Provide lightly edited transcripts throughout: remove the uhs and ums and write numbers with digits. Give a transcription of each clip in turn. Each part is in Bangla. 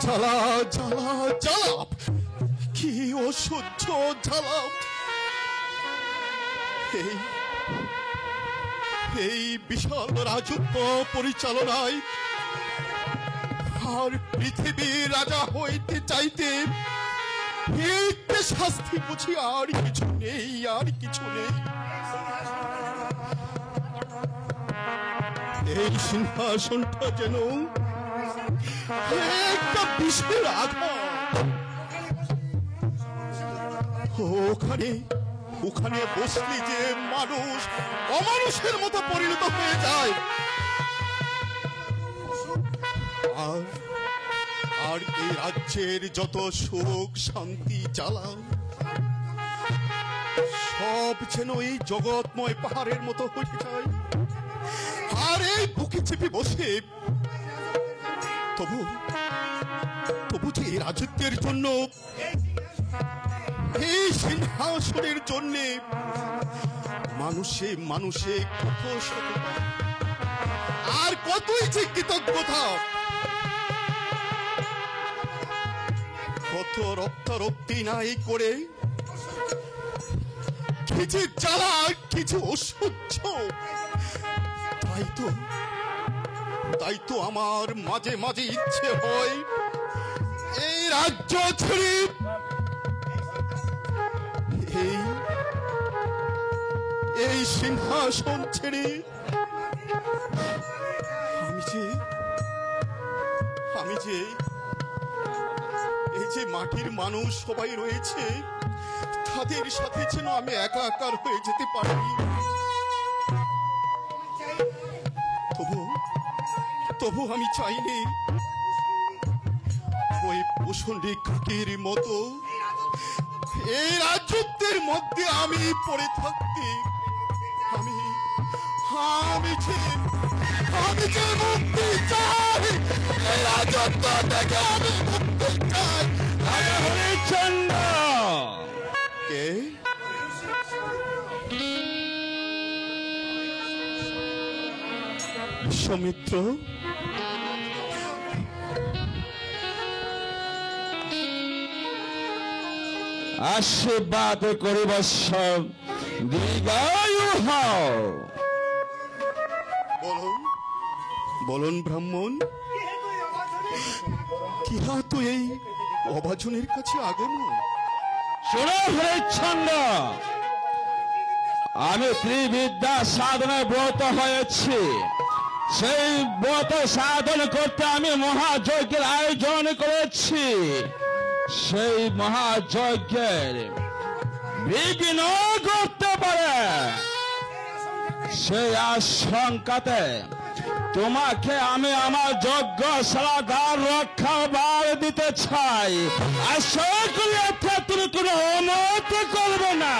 জ্বালা জ্বালা জ্বালা, কি অসহ্য জ্বালা। এই বিশাল রাজত্ব পরিচালনায় আর পৃথিবীর রাজা হইতে চাইতে এইতে শাস্তি বুঝি আর কিছু নেই, আর কিছু নেই। এই সিংহাসনটা যেন একটা বিষের আঘাত। ওখানে বসলি যে মানুষ অমানুষের মতো পরিণত হয়ে যায়। আর এই রাজ্যের যত সুখ শান্তি জ্বালা সব যেন এই জগৎময় পাহাড়ের মতো হয়ে যায়। আর এই বুকে চেপে বসে তবু যে এই রাজত্বের জন্য, এই সিংহাসনের জন্য মানুষে মানুষে কত আর কতই যে কৃতজ্ঞতা, কত রক্তারক্তি নাই করে কিছু জ্বালা, কিছু অসহ্য। তাই তো আমার মাঝে মাঝে ইচ্ছে হয় এই রাজ্য ছেড়ে, এই সিংহাসন ছেড়ে আমি যে এই যে মাটির মানুষ সবাই রয়েছে তাদের সাথে যেন আমি একাকার হয়ে যেতে পারি। তবু আমি চাইনি ওই প্রসন্ডী কাকের মতো এই রাজত্বের মধ্যে আমি পড়ে থাকতে। আমি যে মুক্তি চাই, এই রাজত্ব থেকে আমি মুক্তি চাই। হরিশ্চন্দ্র কে? বিশ্বমিত্র? আশীর্বাদ করিব, দীর্ঘায়ু হও। বলুন ব্রাহ্মণ, কিহা তো এই অভাজনের কাছে আগমন? শোনো হরিশ্চন্দ্র, আমি ত্রিবিদ্যা সাধনায় ব্রত হয়েছি। সেই ব্রত সাধন করতে আমি মহাযজ্ঞের আয়োজন করেছি। সেই মহাযজ্ঞের বিঘ্ন করতে পারে সেই আশঙ্কাতে তোমাকে আমি আমার যজ্ঞশালা দ্বার রক্ষাবার দিতে চাই। আশা করি এতে তুমি কোনো অমত করবে না।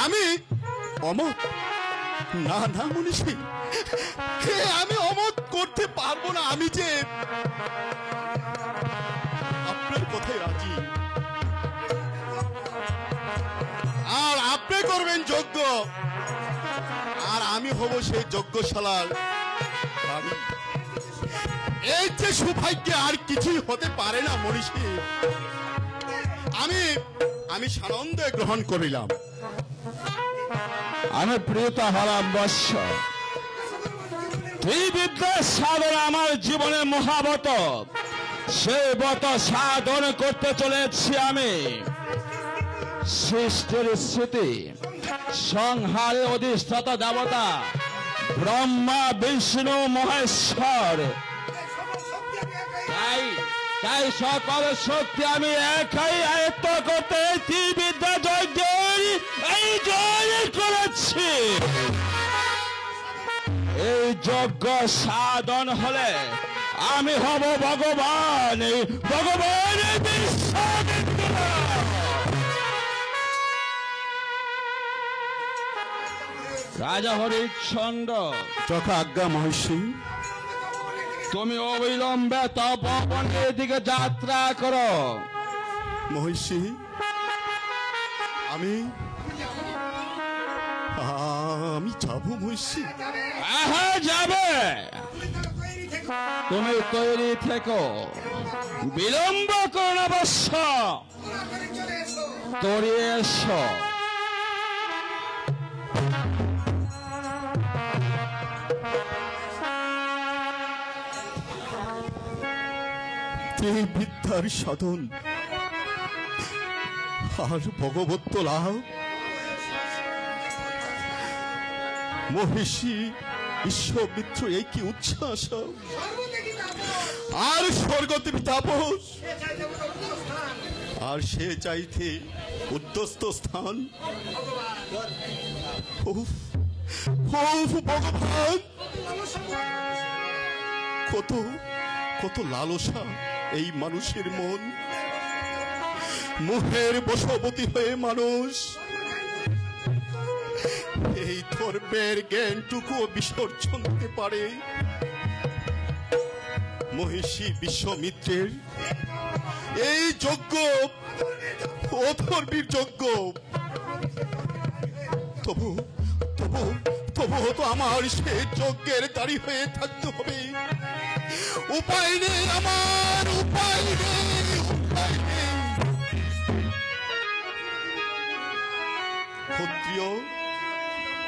আমি অমত? না না মনীষী, আমি অমত করতে পারবো না। আমি যে আপনার কথায় রাজি, আর আপনি করবেন যজ্ঞ, আর আমি হব সেই যজ্ঞশালার রানী। এই যে সৌভাগ্য আর কিছুই হতে পারে না মনীষী। আমি সানন্দে গ্রহণ করিলাম। আমি প্রীত হলাম বৎস। ত্রিবিদ্যা সাধন আমার জীবনের মহাব্রত। সেই ব্রত সাধন করতে চলেছি আমি। সৃষ্টির স্মৃতি সংহারে অধিষ্ঠাতা দেবতা ব্রহ্মা বিষ্ণু মহেশ্বর, তাই সকল শক্তি আমি একাই আয়ত্ত করতে ত্রিবিদ্যা যজ্ঞের এই জয় করেছি। এই যজ্ঞ সাধন হলে আমি হব ভগবান, ভগবানের বিশ্বামিত্র। রাজা হরিশ্চন্দ্র, যথা আজ্ঞা মহর্ষি। তুমি অবিলম্বে তপবনের দিকে যাত্রা করো। মহর্ষি, আমি যাব মহর্ষি। হ্যাঁ যাবে, তুমি তৈরি থেকো, বিলম্ব করো না বৎস, তৈরি এসো। বিদ্যার সাধন আর ভগবত্ব লাভ মহিষী বিশ্বমিত্র এই কি উচ্ছ্বাস, আর স্বর্গদেবী তাপস, আর সে চাইতে উদ্যস্ত স্থান। ভগবান, কত কত লালসা এই মানুষের মন, মোহের বশবর্তী হয়ে মানুষ এই ধর্মের জ্ঞানটুকু বিসর্জন দিতে পারে। মহিষী বিশ্বামিত্রের এই যজ্ঞ অধর্মীর যজ্ঞ, তবু তবু তবু তো আমার সে যজ্ঞের দাঁড়ি হয়ে থাকতে হবে। উপায় নেই আমার, উপায় নেই, উপায় নেই। ক্ষত্রিয়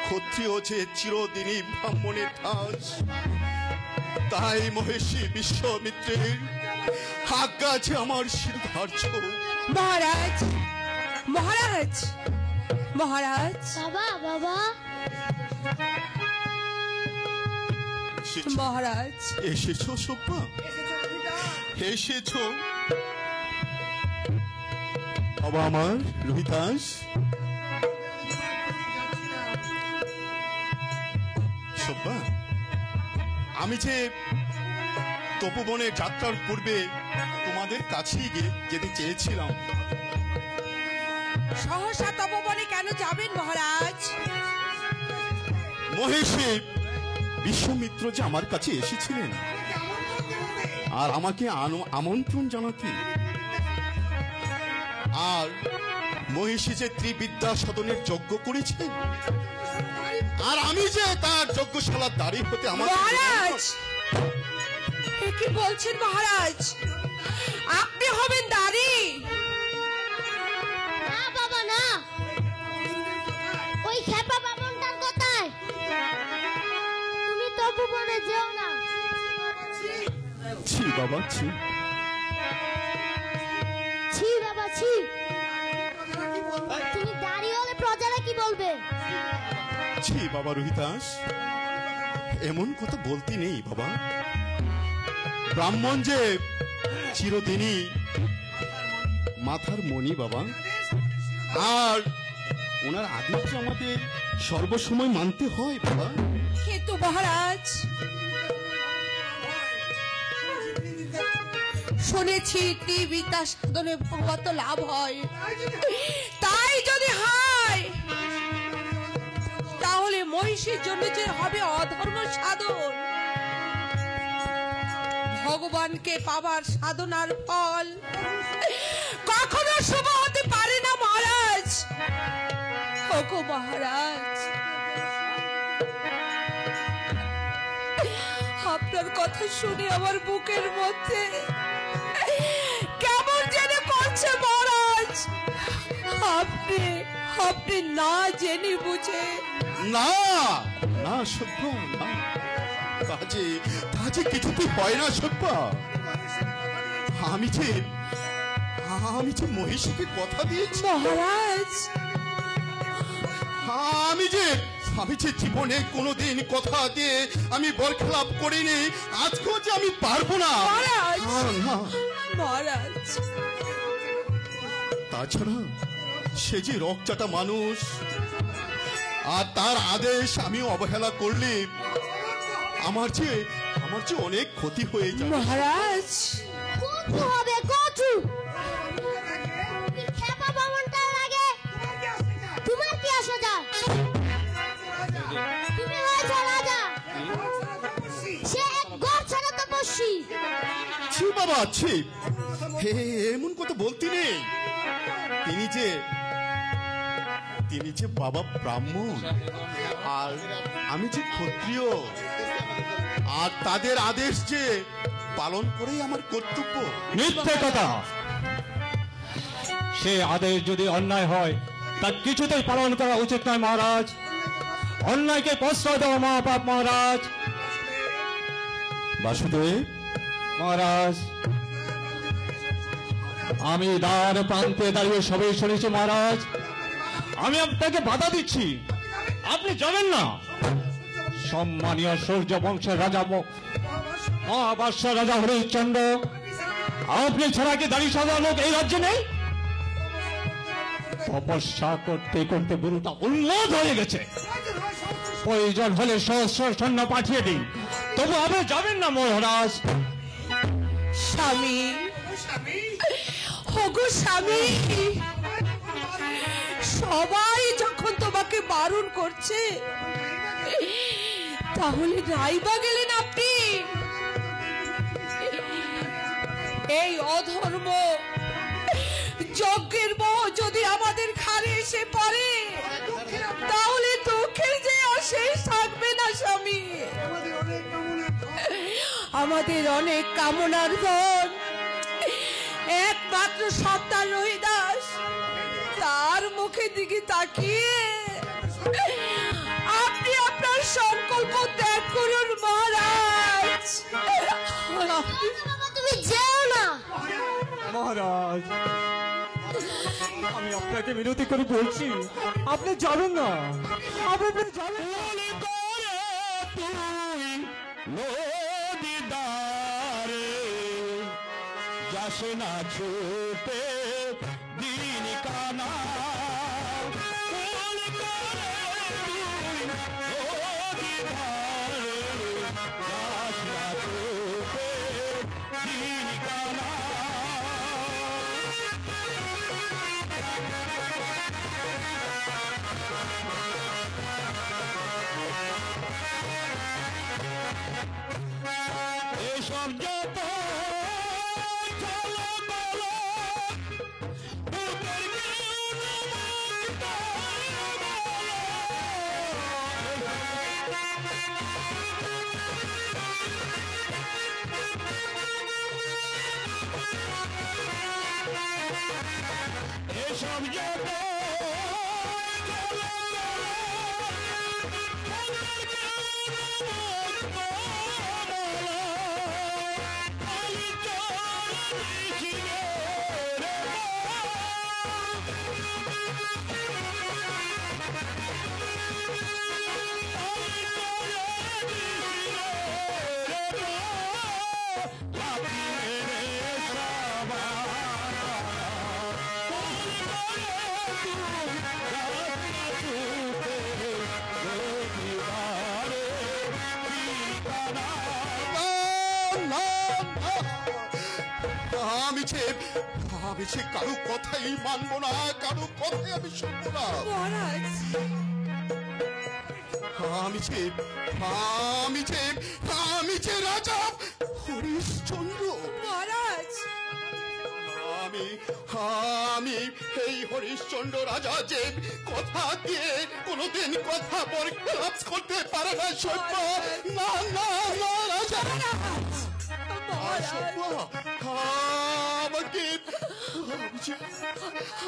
ক্ষত্রিয় যে চিরদিনই ব্রাহ্মণের ঠাস, তাই মহেশী বিশ্বামিত্রের আজ্ঞা আছে আমার শিরধার্য। মহারাজ, মহারাজ, মহারাজ, বাবা, বাবা, মহারাজ এসেছো সব্বা, এসেছো বাবা আমার রোহিতাস। সব্বা, আমি যে তপবনে যাত্রার পূর্বে তোমাদের কাছেই যেতে চেয়েছিলাম। সহসা তপবনে কেন যাবেন মহারাজ? মহেশী বিশ্বামিত্র যে আমার কাছে এসেছিলেন আর আমাকে আমন্ত্রণ জানাতে, আর মহিষী যে ত্রিবিদ্যা সাধনের যজ্ঞ করেছেন, আর আমি যে তার যজ্ঞশালার দাঁড়ি হতে আমার। মহারাজ, কি বলছেন মহারাজ? আপনি হবেন দাঁড়ি? না বাবা না, ওই খেপা বামনটার কোথায়? তুমি তপবনে যেও না। ছি বাবা, ছি ছি বাবা, ছি। তুমি দাঁড়ি হলে প্রজারা কি বলবে? ছি বাবা রোহিতাস, এমন কথা বলতে নেই বাবা। ব্রাহ্মণ যে চিরদিনই মাথার মণি বাবা, আর ওনার আদিত্য আমাদের সর্বসময় মানতে হয় বাবা। কিন্তু মহারাজ, শুনেছি ত্রিবিদ্যা সাধনে ভগবত লাভ হয়, তাই যদি হয় তাহলে মহিষীর জন্য যে হবে অধর্ম সাধন। ভগবানকে পাবার সাধনার ফল কখনো শুভ হতে পারে না মহারাজ। ওগো মহারাজ, আপনার কথা শুনে আমার বুকের মধ্যে কেমন যেন করছে মহারাজ। আপনি আপনি না জেনে বুঝে। না না সভ্য, না, তাজে কিছুতেই হয় না সভ্য। আমি যে মহিষীকে কথা দিয়েছি মহারাজ, আমি যে জীবনে কোনোদিন কথা দিয়ে আমি বরখেলাপ করিনি, আজকেও যে আমি পারবো না। মহারাজ, না, মহারাজ, তাছাড়া সে যে রকচাটা মানুষ, আর তার আদেশ আমি অবহেলা করলে আমার যে অনেক ক্ষতি হয়ে যাবে। মহারাজ, কচু হবে কচু। খেপা বামনটা লাগে, তোমার কি আসে যায়? তুমি হয়েছ রাজা, সে এক গড় ছাড়া তপস্বী। ছি বাবা ছি, হে এমন কথা বলতে নেই। তিনি যে বাবা ব্রাহ্মণ, আর আমি যে ক্ষত্রিয়, আর তাদের আদেশ যে পালন করেই আমার কর্তব্য। মিথ্যে কথা। সে আদেশ যদি অন্যায় হয় তা কিছুতেই পালন করা উচিত নয় মহারাজ। অন্যায়কে প্রশ্রয় দেওয়া মহাপাপ মহারাজ। বাসুদেব মহারাজ, আমি দ্বার প্রান্তে দাঁড়িয়ে সবাই শুনেছি মহারাজ। আমি আপনাকে বাধা দিচ্ছি, আপনি যাবেন না। সম্মানীয় সূর্য বংশের রাজা মহাবাস্য রাজা হরিশ্চন্দ্র, আপনি ছাড়া কি দাড়ি সাদা লোক এই রাজ্যে নেই? তপস্যা করতে করতে বুড়োটা উন্মাদ হয়ে গেছে। প্রয়োজন হলে সহস্র সৈন্য পাঠিয়ে দিন, তবু আপনি যাবেন না মহারাজ। স্বামী, ওগো স্বামী, সবাই যখন তোমাকে বারণ করছে, তাহলে রাইবা গেলেন আপনি? এই অধর্ম যজ্ঞের মোহ যদি আমাদের ঘাড়ে এসে পড়ে, তাহলে দুঃখের যে আর শেষ থাকবে না স্বামী। আমাদের অনেক কামনার ধন, একমাত্র সন্তান রহিদাস, তার মুখের দিকে তাকিয়ে আপনি আপনার সংকল্প ত্যাগ করুন মহারাজ। বাবা, তুমি যেও না। মহারাজ, আমি আপনাকে বিরতি করে বলছি, আপনি যাবেন না। আপনি যাবেন না। যাস না ছুটে দিন কানা, এসব যত এসব যত আমি সে কারো কথাই মানবো না, কারো কথাই আমি শুনবো না মহারাজ। আমি যে রাজা হরিশ্চন্দ্র মহারাজ, আমি এই হরিশ্চন্দ্র রাজা যে কথা দিয়ে কোনোদিন কথা বরখেলাপ করতে পারে না সভ্য। না না না রাজা, সভ্য আমাকে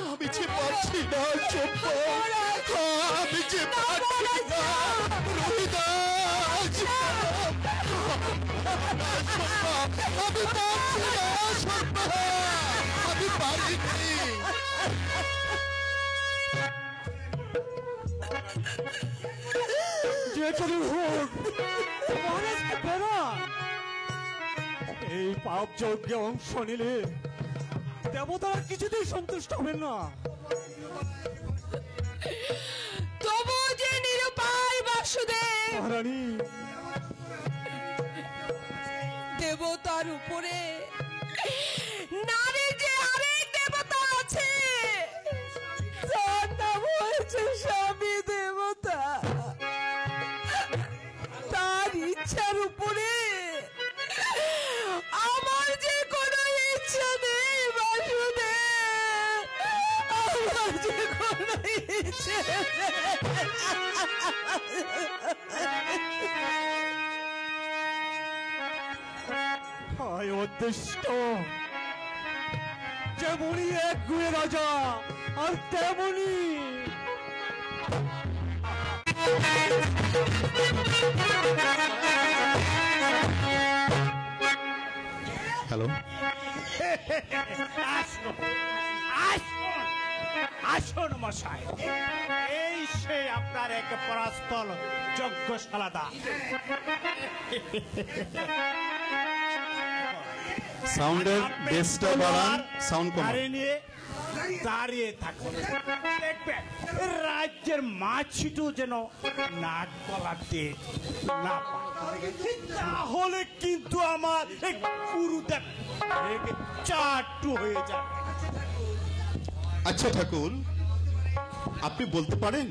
আমি যে পারছি না সভ্য, আমি যে পারছি না রহিদাস, আমি পারছি না সভ্য, আমি পারিনি। যে করে হোক মহারাজকে ফেরা। এই পাপ যজ্ঞে অংশ নিলে দেবতারা কিছুতেই সন্তুষ্ট হবেন না। তবু যে নিরুপায় বাসুদেব, মহারানী, দেবতার উপরে নারীর যে আরেক দেবতা আছে, তার নাম হয়েছে স্বামী দেবতা। তার ইচ্ছার উপরে আমার যে কোনো ইচ্ছা নেই বাসুদেব, আমার যে কোনো ইচ্ছে হায় অদৃষ্ট, যেমনই এক গুয়ে রাজা আর তেমনি হ্যালো, আসুন মশাই, এই সে আপনার এক পরাস্তল যজ্ঞশালাদা। সাউন্ডের বেসটা বাড়ান, সাউন্ড কমান। নিয়ে দাঁড়িয়ে থাকুন, দেখবেন রাজ্যের মাছিটু যেন নাক গলাতে না পায়, তাহলে কিন্তু আমার এই গুরুদেব চাটু হয়ে যাবে। আচ্ছা ঠাকুর, আপনি বলতে পারেন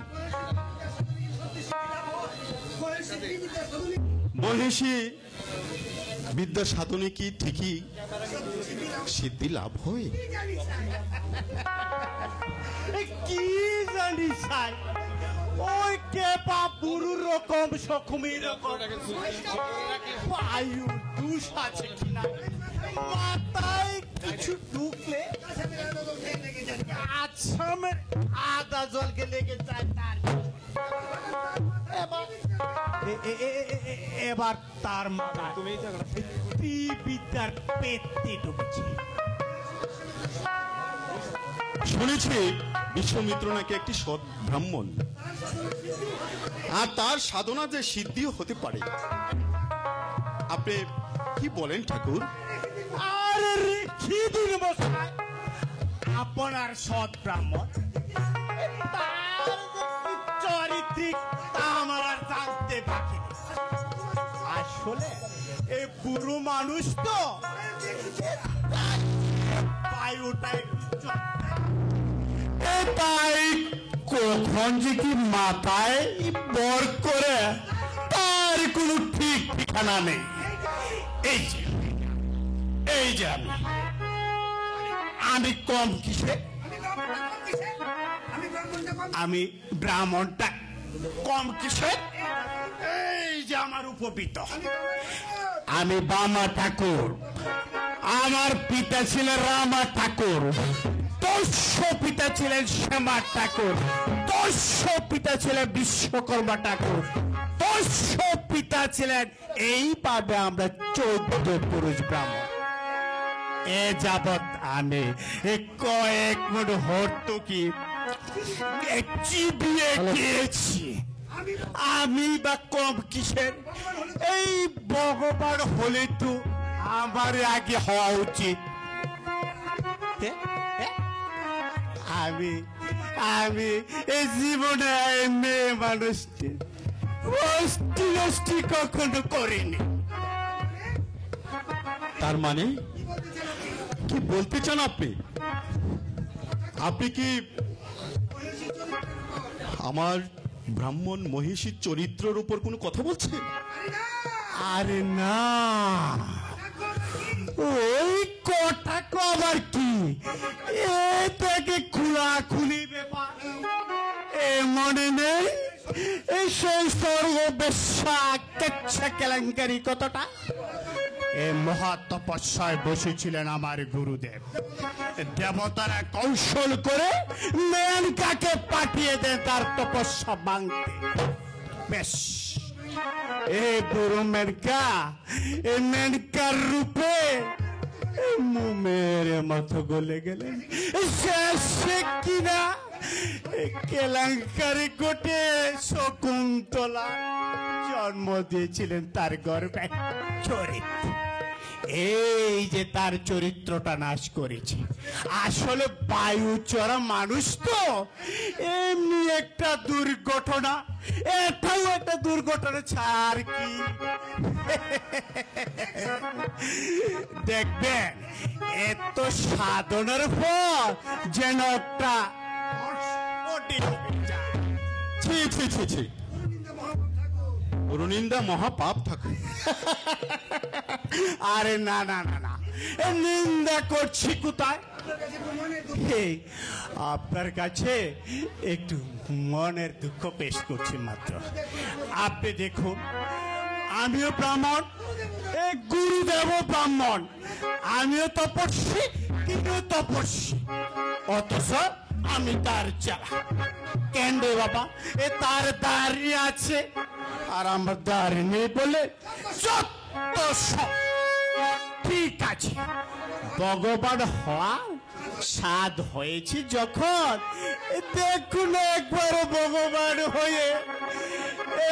মহিষী বিদ্যা সাধনে কি ঠিকই সিদ্ধি লাভ হয়? কি জানি সাই, ওই কেপা বুড়ুর রকম সকমির রকম বায়ু দুষ আছে কিনা, মাথায় কিছু ঢুকলে আছামের আদা জলকে লেগে যায় তার। এবার তার মাথা বিদ্যার পেটে ঢুকছে। শুনেছি বিশ্বমিত্র নাকি একটি সৎ ব্রাহ্মণ, আর তার সাধনা যে সিদ্ধিও হতে পারে। আপনি কি বলেন ঠাকুর? আরে রেখে দিন মশাই, আপনার সৎ ব্রাহ্মণ তার চরিত্রিক তা আমার আর জানতে বাকি নেই। আসলে এই বুড়ো মানুষ তো বায়ুটাই তাই কখন যে কি মাথায় বর করে তার কোনো ঠিক ঠিকানা নেই। এই যে আমি কম কিসে, আমি ব্রাহ্মণটা কম কিসে, এই যে আমার উপবিত, আমি বামা ঠাকুর, আমার পিতা ছিলেন রামা ঠাকুর, দস্য পিতা ছিলেন শ্যামা ঠাকুর, দস্য পিতা ছিলেন বিশ্বকর্মা ঠাকুর, দস্য পিতা ছিলেন, এইভাবে আমরা 14 পুরুষ ব্রাহ্মণ। এ যাবৎ আমি কয়েক মন হর্তুকি চিবিয়ে খেয়েছি, আমি বা কম কিসের? এই ভগবান হলে তো আমার আগে হওয়া উচিত। আমি আমি এই জীবনে মেয়ে মানুষটি অষ্টি কখনো করিনি। তার মানে কি বলতে চান আপনি? আপনি কি আমার ব্রাহ্মণ মহিষীর চরিত্রের উপর কোনো কথা বলছেন? আরে না, ওই কথা কবার কি, এ থেকে খোলাখুলি ব্যাপার। এ মনে নেই এই সেই সর্ববেশ্যা কেচ্ছা কেলেঙ্কারি কতটা? এ মহা তপস্যায় বসেছিলেন আমার গুরুদেব, দেবতারা কৌশল করে মেনকাকে পাঠিয়ে দেন তার তপস্যা ভাঙতে। বেশ, এ বুড়ো মেনকা, এ মেনকার রূপে মুমের মতো গলে গেলেন। শেষে কিনা কেলেঙ্কারি কোটে শকুন্তলা জন্ম দিয়েছিলেন তার গর্ভে। চরিত্র এই যে তার চরিত্রটা নাশ করেছে। আসলে বায়ু চড়া মানুষ তো, এমনি একটা দুর্ঘটনা, এটাও একটা দুর্ঘটনা ছাড় কি। দেখবেন এত সাধনের পর যেন একটা ছি ছি ছি ছি, গুরুনিন্দা মহাপাপ ঠাকুর। আরে না না না না, এ নিন্দা করছি কোথায়? এই, আপনার কাছে একটু মনের দুঃখ পেশ করছি মাত্র। আপনি দেখুন, আমিও ব্রাহ্মণ, এই গুরুদেব ব্রাহ্মণ, আমিও তপস্বী, তিনিও তপস্বী, অথচ আমি তার চেলা। কেন রে বাবা, এ তার দাঁড়িয়ে আছে আর আমার দাঁড়িয়ে নেই বলে যত সব। ঠিক আছে, ভগবান হওয়া সাধ হয়েছে যখন, দেখুন একবার ভগবান হয়ে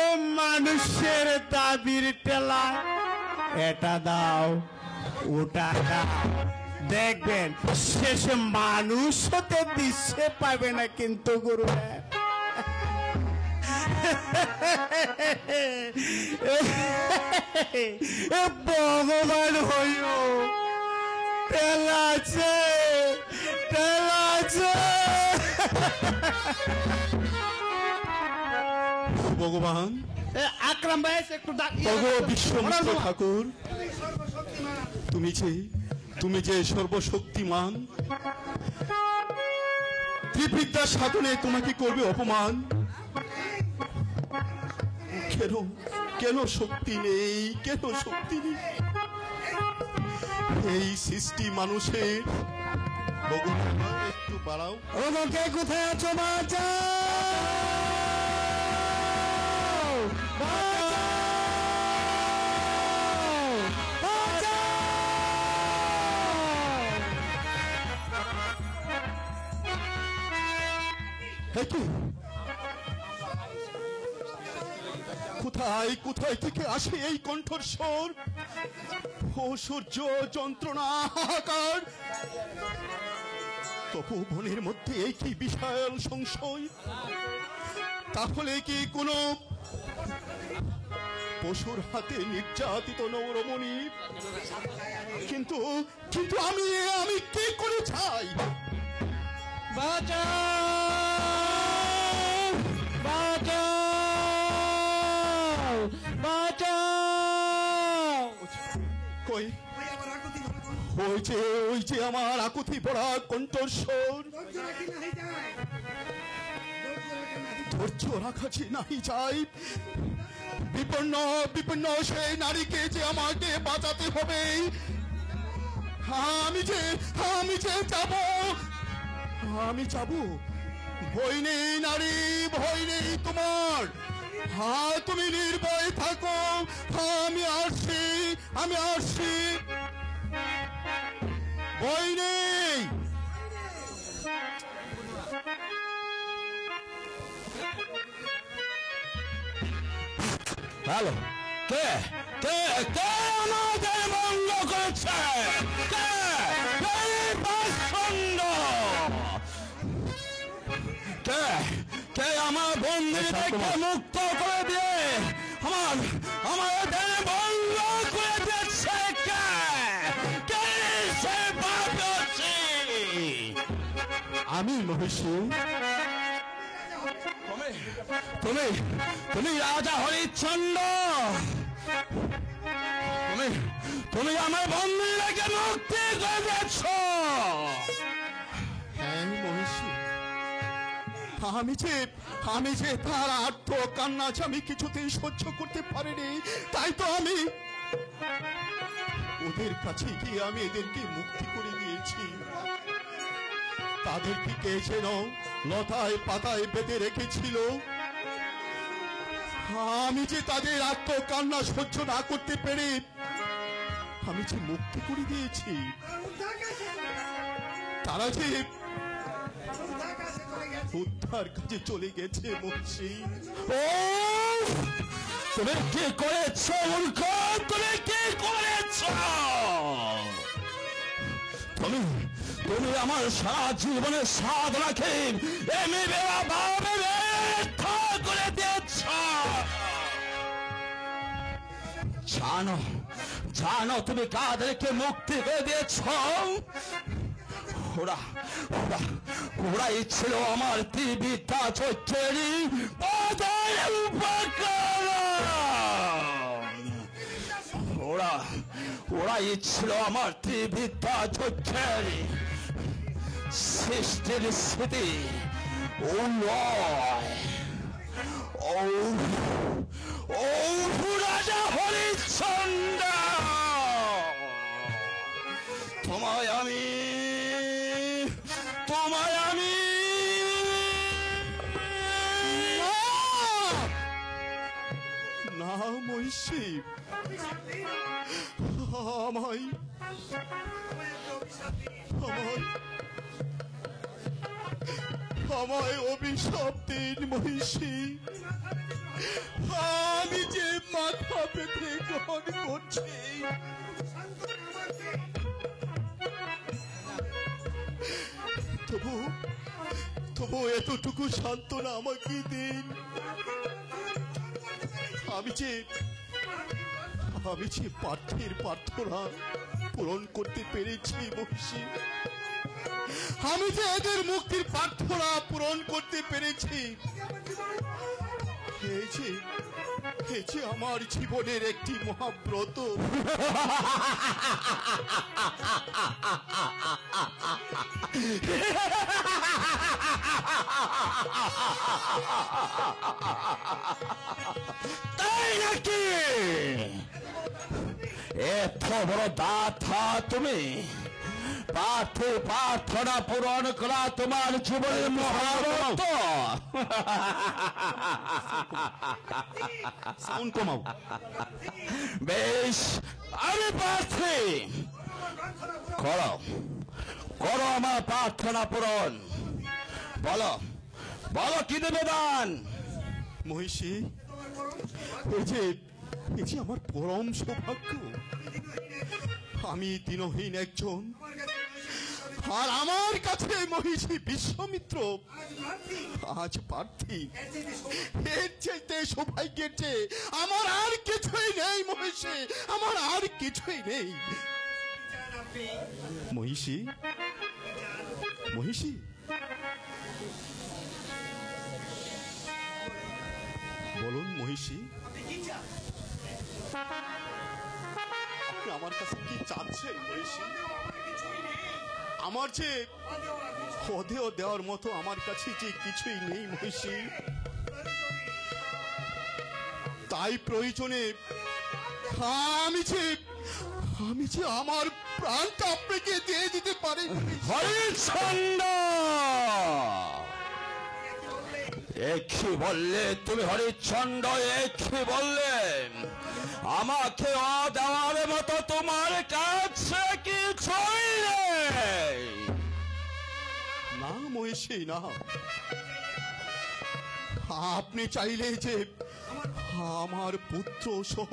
এ মানুষের দাবির টেলা, এটা দাও ওটা দাও, দেখবেন শেষে মানুষ হতে দিচ্ছে পাবে না কিন্তু গুরু। ভগবান হইল টেলাছে টেলাছে। ভগবান, আকরাম ভাই একটু ভগো বিশ্বমিত্র ঠাকুর, তুমি যে সর্বশক্তিমান, ত্রিবিদ্যা সাধনে তোমাকে করবে অপমান। কেন শক্তি নেই, কেন শক্তি নেই এই সৃষ্টি মানুষের? ভগবান একটু বাড়াও। ওকে কোথায় আছো বাঁচাও, কোথায় কোথায় থেকে আসে এই কণ্ঠর স্বর? ও সূর্য, যন্ত্রণা, হাহাকার। তপোবনের মধ্যে এই কি বিশাল সংশয়? তাহলে কি কোনো পশুর হাতে নির্যাতিত নবরমণী? কিন্তু কিন্তু আমি আমি কি করে চাই? বাঁচাও, বাঁচাও, বাঁচাও। কই, ওই যে আমার আকুতি পড়া কণ্ঠস্বর। ধৈর্য রাখা যে নাহি যায়, বিপন্ন সেই নারীকে যে আমাকে বাঁচাতে হবে। আমি যে যাব। ভয় নেই নারী, ভয় নেই তোমার। তুমি নির্ভয় থাকো, আমি আসছি, ভয় নেই। হ্যালো, কে কে কে আমাদের বন্ধ করেছে? কে? কে কে আমার বন্ধুদেরকে মুক্ত করে দিয়ে আমাদের বন্ধ করে দিচ্ছে? কে কে সে ভাবছি? আমি মহিষী। তুমি রাজা হরিশ্চন্দ্র, তুমি আমার বন্ধুদেরকে মুক্তি করে দিচ্ছ। হ্যাঁ মহিষী, আমি যে তার আর্ত কান্না আমি কিছুতেই সহ্য করতে পারিনি, তাই তো আমি ওদের কাছে গিয়ে আমি এদেরকে মুক্তি করে দিয়েছি। তাদেরকে কে যেন লতায় পাতায় বেঁধে রেখেছিল। আমি যে তাদের আত্মকান্না সহ্য না করতে পেরে আমি যে মুক্তি করে দিয়েছি। উদ্ধার কাজে চলে গেছে মহিষী। ও তুমি কি করেছ মূর্খ, তুমি কি করেছ? তুমি তুমি আমার সারা জীবনের সাধনাকে এমনি ভাবে ব্যর্থ করে দিয়েছ। জানো জানো তুমি কাদেরকে মুক্তি করে দিয়েছ? ওরা ওরা ওরাই ছিল আমার ত্রিবিদ্যা চৈত্রেরই পদের উপকরণ। ওরাই ছিল আমার ত্রিবিদ্যা চৈত্রেরই সৃষ্টির স্থিতি। ও নয়, ও রাজা হরিশ্চন্দ্র, তোমায় আমি না মহিষী, আমায় অভিশাপ দিন মহিষী। আমি যে মাথা পেতে গ্রহণ করছি, তবু এতটুকু সান্ত্বনা আমাকে দিন। আমি যে পার্থের প্রার্থনা পূরণ করতে পেরেছি মহিষী, আমি যে এদের মুক্তির প্রার্থনা পূরণ করতে পেরেছি, এই যে আমার জীবনের একটি মহাব্রত। তাই নাকি? এত বড় দাতা তুমি, প্রার্থনা পূরণ করা তোমার জীবনের মহাব্রত। বেশ, আমি প্রার্থী, করো আমার প্রার্থনা পূরণ। বলো কি দেবে দান? মহিষী, এই যে আমার পরম সৌভাগ্য। আমি দিনহীন একজন, আর আমার কাছে মহিষী বিশ্বামিত্র আজ প্রার্থী। এর চাইতে সৌভাগ্যের চেয়ে আমার আর কিছুই নেই মহিষী, আমার আর কিছুই নেই। মহিষী, বলুন মহিষী, আপনি আমার কাছে কি চাচ্ছেন মহিষী? আমার যে হদেও দেওয়ার মতো আমার কাছে যে কিছুই নেই মহিষী, তাই প্রয়োজনে আমি যে আমার প্রাণটা আপনাকে দিয়ে দিতে পারি। হরিশ্চন্দ্র, একই বললে তুমি হরিশ্চন্দ্র, একই বললে আমাকে দেওয়ার মতো তোমার কাছে কিছুই নেই। না মহিষী, না, আপনি চাইলে যে আমার পুত্র সহ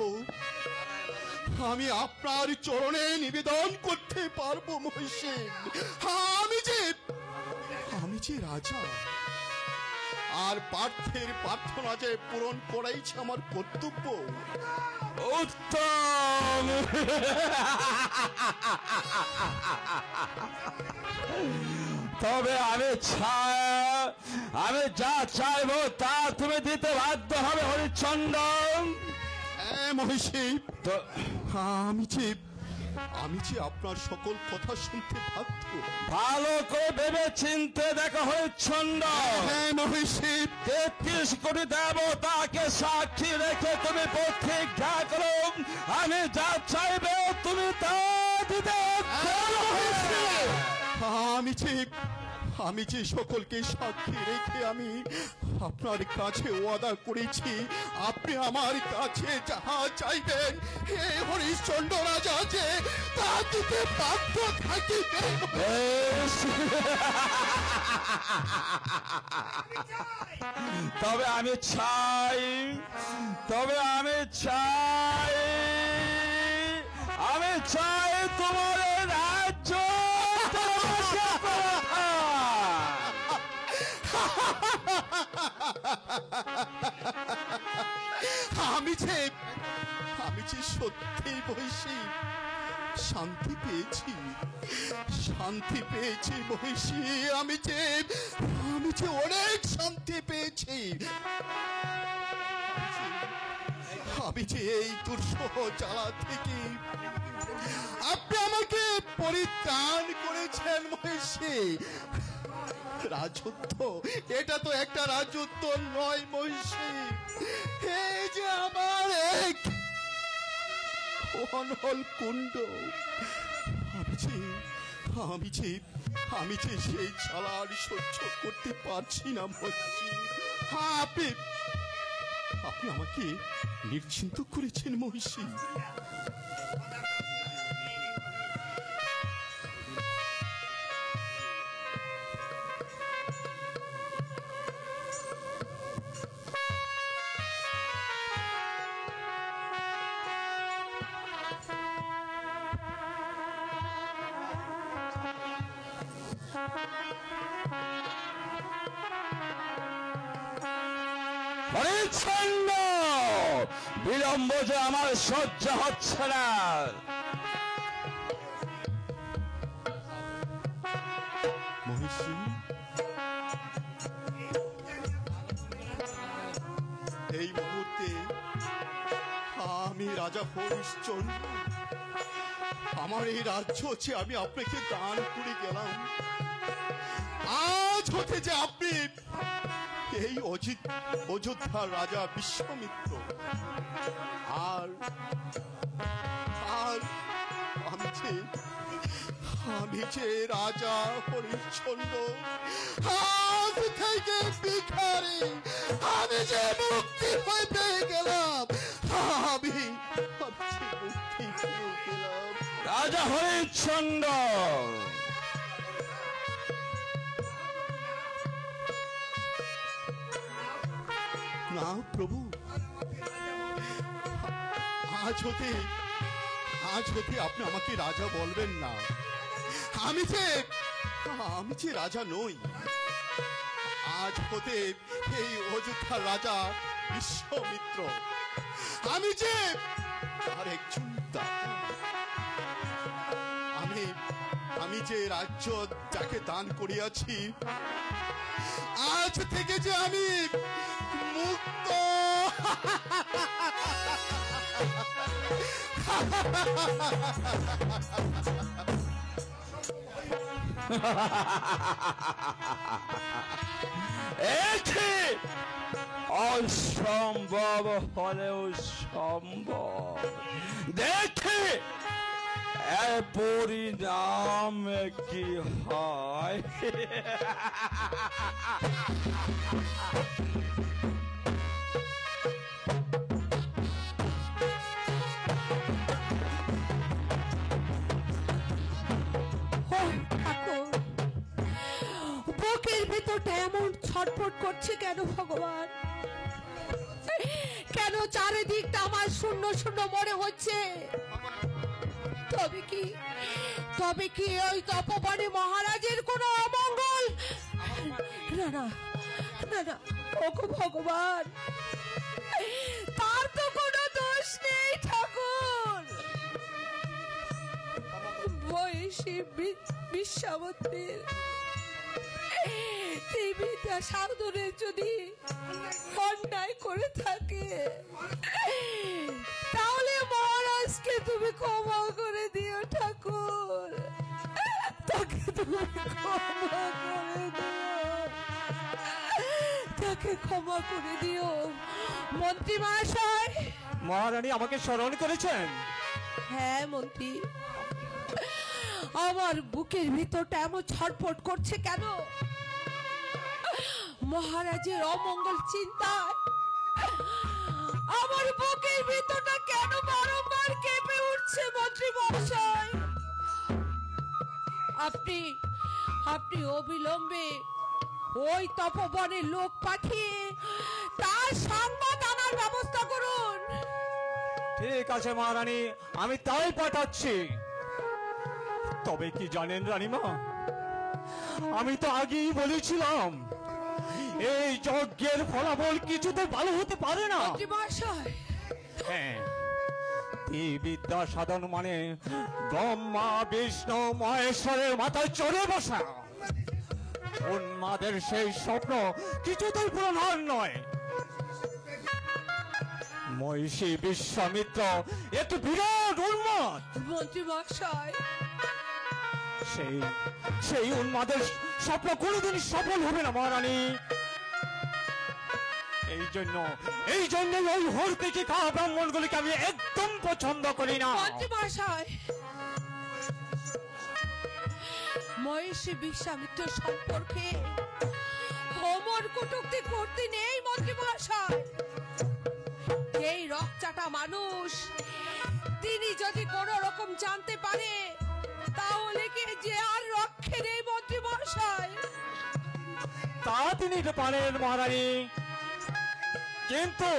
আমি আপনার চরণে নিবেদন করতে পারবো মহিষী। আমি যে রাজা, আর পার্থের প্রার্থনা যে পূরণ করাইছে আমার কর্তব্য। উত্তম, তবে আমি যা চাইবো তা তুমি দিতে বাধ্য হবে হরিশ্চন্দ্র। মহিষী, আমি যে আপনার সকল কথা শুনতে বাধ্য। ভালো করে ভেবে চিনতে দেখো হরিশ্চন্দ্র। মহিষী, 33 কোটি দেবতাকে সাক্ষী রেখে তুমি প্রতিজ্ঞা করো, আমি যা চাইবে তুমি তা দিতে। আমি যে সকলকে সাক্ষী রেখে আমি আপনার কাছে ওয়াদা করেছি, আপনি আমার কাছে যাহা চাইবেন হে হরিশ্চন্দ্র রাজা যে তা দিতে বাধ্য থাকিবে। বেশ। তবে আমি চাই তোমার এই রাজ্য তোমাকে পাঠায়। আমি যে সত্যি মহিষী শান্তি পেয়েছি মহিষী, আমি যে অনেক শান্তি পেয়েছি। আমি যে এই দুঃসহ জ্বালা থেকে আপনি আমাকে পরিত্রাণ করেছেন মহিষী। রাজত্ব, এটা তো একটা রাজত্ব নয় মহিষী, এই যে আমার এক অনল কুণ্ড। আমি যে সেই জ্বালার সহ্য করতে পারছি না মহিষী। আপনি আমাকে নিশ্চিন্ত করেছেন মহিষী। হরিশ্চন্দ্র, বিলম্ব যে আমার সহ্য হচ্ছে না। মহিষী, এই মুহূর্তে আমি রাজা হরিশ্চন্দ্র, আমার এই রাজ্য হচ্ছে আমি আপনাকে দান করে গেলাম। আজ হতে যে আপনি এই অযোধ্যার রাজা বিশ্বমিত্র, আর আমি যে রাজা হরিশ্চন্দ্র, আজ থেকে ভিখারি, আমি যে মুক্তি হয়ে পেয়ে গেলাম। আমি মুক্তি পেয়ে গেলাম। রাজা হরিশ্চন্দ্র, না প্রভু, আজ হতে আপনি আমাকে রাজা বলবেন না। আমি যে রাজা নই। আজ হতে এই অযোধ্যার রাজা বিশ্বমিত্র, আমি যে আর একজন দাতা। আমি যে রাজ্য যাকে দান করিয়াছি, আজ থেকে যে আমি মুক্ত। একে অসম্ভব হলেও সম্ভব। দেখে এর পরিণাম কি হয়। বুকের ভেতরটা এমন ছটফট করছে কেন ভগবান? কেন চারিদিকটা আমার শূন্য শূন্য মনে হচ্ছে? তবে কি ওই তপবনে মহারাজের কোনো অমঙ্গল? না না না না, ওগো ভগবান, তার তো কোনো দোষ নেই ঠাকুর। বয়সী বিশ্বাবতীর দেবীটা সাধনে যদি অন্যায় করে থাকে, তাহলে মহারাজকে তুমি ক্ষমা করে দিও ঠাকুর। তাকে তুমি ক্ষমা করে দিও। মন্ত্রী মহাশয়, মহারানী আমাকে স্মরণ করেছেন। হ্যাঁ মন্ত্রী, আমার বুকের ভিতরটা এমন ছটফট করছে কেন? মহারাজের অমঙ্গল চিন্তায় আমার বুকের ভিতরটা কেন বারংবার কেঁপে উঠছে মন্ত্রী মহাশয়? আপনি আপনি অবিলম্বে ওই তপবনে লোক পাঠিয়ে তার সংবাদ আনার ব্যবস্থা করুন। ঠিক আছে মহারানী, আমি তাই পাঠাচ্ছি। তবে কি জানেন রানীমা, আমি তো আগেই বলেছিলাম এই যজ্ঞের ফলাফল কিছুতে ভালো হতে পারে না। মন্ত্রী মহাশয়, হ্যাঁ, এই বিদ্যা সাধন মানে ব্রহ্মা বিষ্ণু মহেশ্বরের মাথায় চড়ে বসা। উন্মাদের সেই স্বপ্ন কিছুতেই পূরণ হওয়ার নয়। মহিষী বিশ্বামিত্র একটি বিরাট উন্মাদ। মন্ত্রী মহাশয়, সেই উন্মাদের স্বপ্ন কোনোদিন সফল হবে না মহারানী। এই জন্য ওই হর্তিকে খাওয়া ব্রাহ্মণগুলিকে আমি একদম পছন্দ করি না। মন্ত্রী মহাশয়, মহিষী বিশ্বামিত্র সম্পর্কে হোমর কটূক্তি করতে নেই মন্ত্রী মহাশয়। এই রকচাটা মানুষ, তিনি যদি কোন রকম জানতে পারে তাহলে কি যে আর রক্ষে নেই মন্ত্রী মহাশয়। তা তিনি পারেন মহারানী, কিন্তু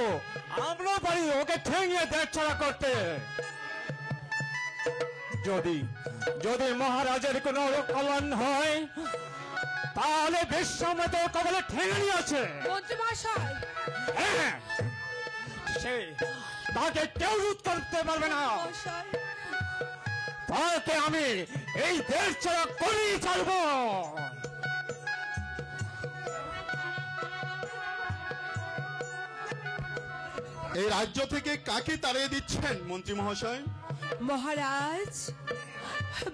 আমরা পারি ওকে ঠেঙিয়ে দেড়ছড়া করতে। যদি মহারাজের কোন কল্যাণ হয় তাহলে বিশ্বামিত্র কবলে ঠেঙানি আছে মন্ত্রী মহাশয়। হ্যাঁ, তাকে কেউ রোধ করতে পারবে না। মহাশয়, তাকে আমি এই দেশ ছাড়া করেই ছাড়বো। এই রাজ্য থেকে কাকে তাড়িয়ে দিচ্ছেন মন্ত্রী মহাশয়? মহারাজ,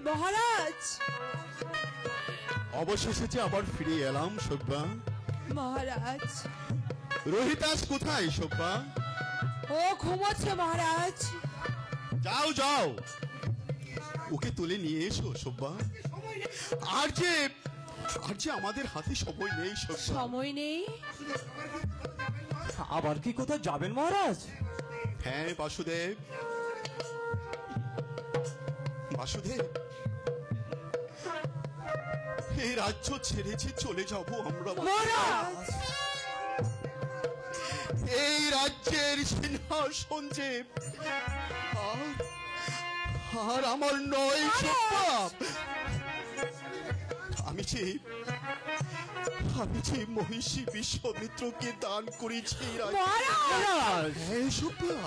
মহারাজ, অবশেষে যে আবার ফিরে এলাম সব্যা। মহারাজ। রোহিতাস কোথায় সব্যা? ও ঘুমোচ্ছে মহারাজ। যাও যাও, ওকে তুলে নিয়ে এসো সব্যা। আর যে আমাদের হাতে সময় নেই সব্যা। সময় নেই? আবার কি কোথাও যাবেন মহারাজ? হ্যাঁ বাসুদেব, বাসুদেব, এই রাজ্য ছেড়েছে চলে যাব আমরা। মহারাজ, এই রাজ্যের সিংহাসন যে আর আমার নয় সব্যা। আমি যে মহিষী বিশ্বামিত্রকে দান করেছি। মহারাজ, হ্যাঁ সব্যা,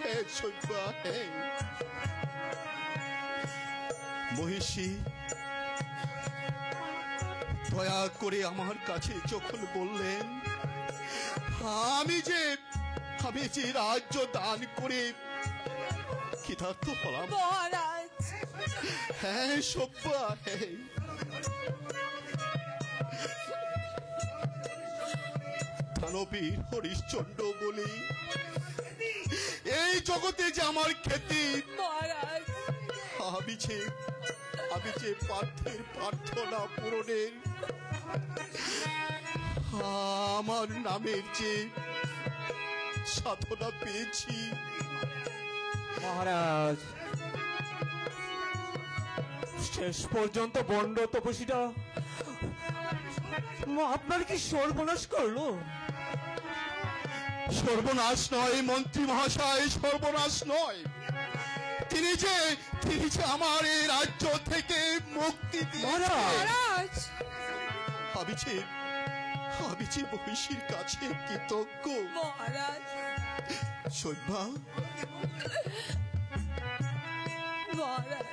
হ্যাঁ সব্যা, হ্যাঁ। মহিষী দয়া করে আমার কাছে যখন বললেন আমি যে রাজ্য দান করে কৃতার্থ হলাম। মহারাজ, হ্যাঁ সব্যা, হ্যাঁ। দানবীর হরিশ্চন্দ্র বলি এই জগতে যে আমার খ্যাতি। মহারাজ, আমি যে পার্থের প্রার্থনা পূরণের আমার নামের যে সাধনা পেয়েছি। মহারাজ, শেষ পর্যন্ত বন্ড তপস্বীটা আপনার কি সর্বনাশ করলো? সর্বনাশ নয় মন্ত্রী মহাশয়, সর্বনাশ নয়। তিনি যে আমার এই রাজ্য থেকে মুক্তি দিয়েছেন। মহারাজ, আমি যে মহিষীর কাছে কৃতজ্ঞ। মহারাজ, সভ্যা, মহারাজ,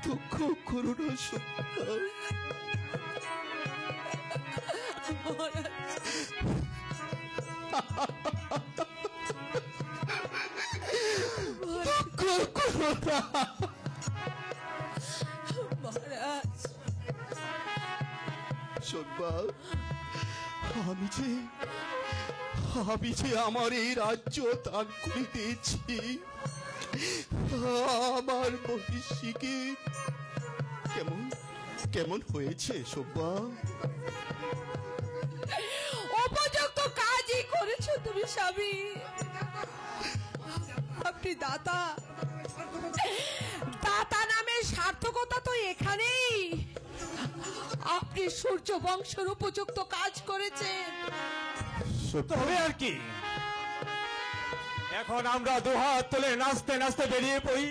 দুঃখ করো না সভ্যা। মহারাজ, দুঃখ করো না। মহারাজ, সভ্যা, আমি যে আমার এই রাজ্য দান করে দিয়েছি। আমার মহিষীকে কেমন কেমন হয়েছে সব্যা? উপযুক্ত কাজই করেছো তুমি স্বামী। আপনি দাতা, দাতা নামের সার্থকতা তো এখানেই। আপনি সূর্য বংশের উপযুক্ত কাজ করেছেন। তবে আর কি, এখন আমরা দুহাত তুলে নাচতে নাচতে বেরিয়ে পড়ি।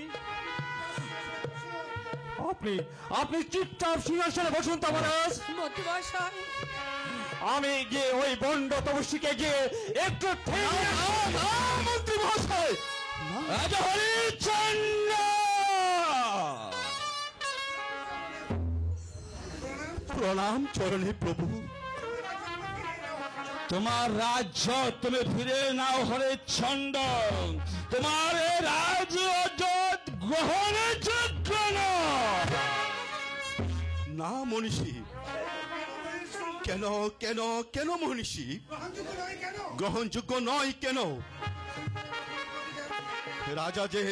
আপনি আপনি চুপচাপ সিংহাসনে বসুন মহারাজ। মন্ত্রীমশাই, আমি গিয়ে ওই বন্ড তপস্বীকে গিয়ে একটু মন্ত্রী মহাশয়, রাজা হরিশ্চন্দ্র, প্রণাম চরণে প্রভু। তোমার রাজ্য তুমি ফিরে নাও হরিশ্চন্দ্র। তোমার এই রাজ্য গ্রহণের যোগ্য নয়। না মনীষী, কেন কেন কেন মনীষী গ্রহণযোগ্য নয় কেন? রাজা যে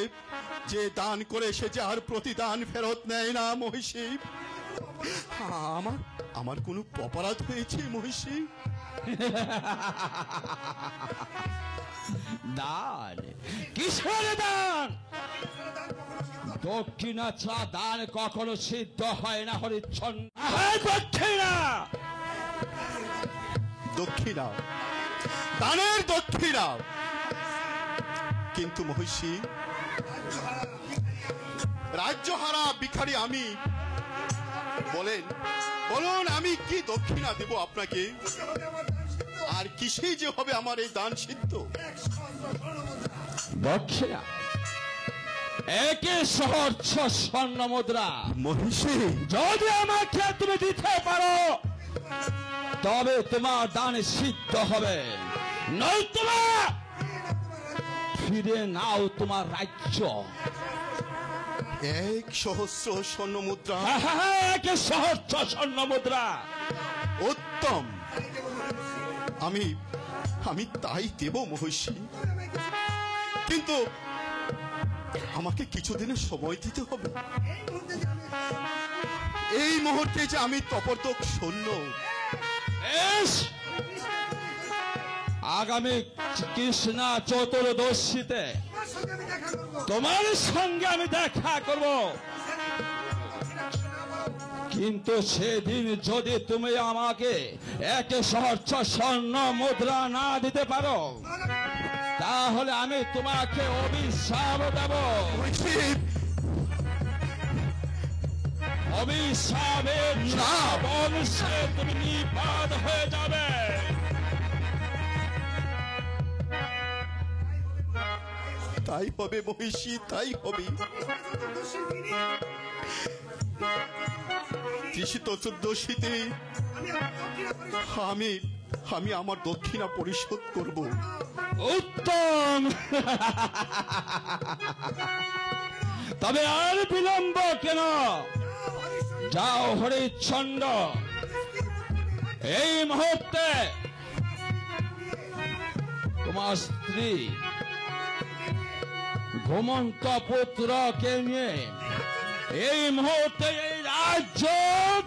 যে দান করে সে যে আর প্রতিদান ফেরত নেয় না মহিষী। আমার আমার কোনো অপরাধ হয়েছে মহিষী? দান কিসের দান? দক্ষিণা ছাড়া দান কখনো সিদ্ধ হয় না হরিশ্চন্দ্র। দক্ষিণা দক্ষিণা, দানের দক্ষিণা। কিন্তু মহিষী, রাজ্যহারা ভিখারি আমি। বলেন বলুন, আমি কি দক্ষিণা দেব আপনাকে? আর কিসেই যে হবে আমার এই দান সিদ্ধ? দক্ষিণা একে সহস্র স্বর্ণ মুদ্রা। মহিষী, যদি আমাকে তুমি দিতে পারো তবে তোমার দান সিদ্ধ হবে, নয়তোবা ফিরে নাও তোমার রাজ্য। 1,000 স্বর্ণ মুদ্রা? একে সহস্র স্বর্ণ মুদ্রা। উত্তম, আমি আমি তাই দেব মহিষী। কিন্তু আমাকে কিছুদিনের সময় দিতে হবে। এই মুহূর্তে যে আমি তপর্দক সৈন্য। বেশ, আগামী কৃষ্ণা চতুর্দশীতে তোমার সঙ্গে আমি দেখা করব। কিন্তু সেদিন যদি তুমি আমাকে 1,000 স্বর্ণ মুদ্রা না দিতে পারো তাহলে আমি তোমাকে অভিশাপ দেব। অভিশাপের বংশে তুমি নিপাত হয়ে যাবে। তাই হবে মহিষী, তাই হবে। কৃষি চতুর্দশীতে আমি আমার দক্ষিণা পরিশোধ করব। উত্তম, তবে আর বিলম্ব কেন? যাও হরিশ্চন্দ্র, এই মুহূর্তে তোমার স্ত্রী ঘুমন্ত পুত্রকে নিয়ে এই মুহূর্তে এই রাজ্য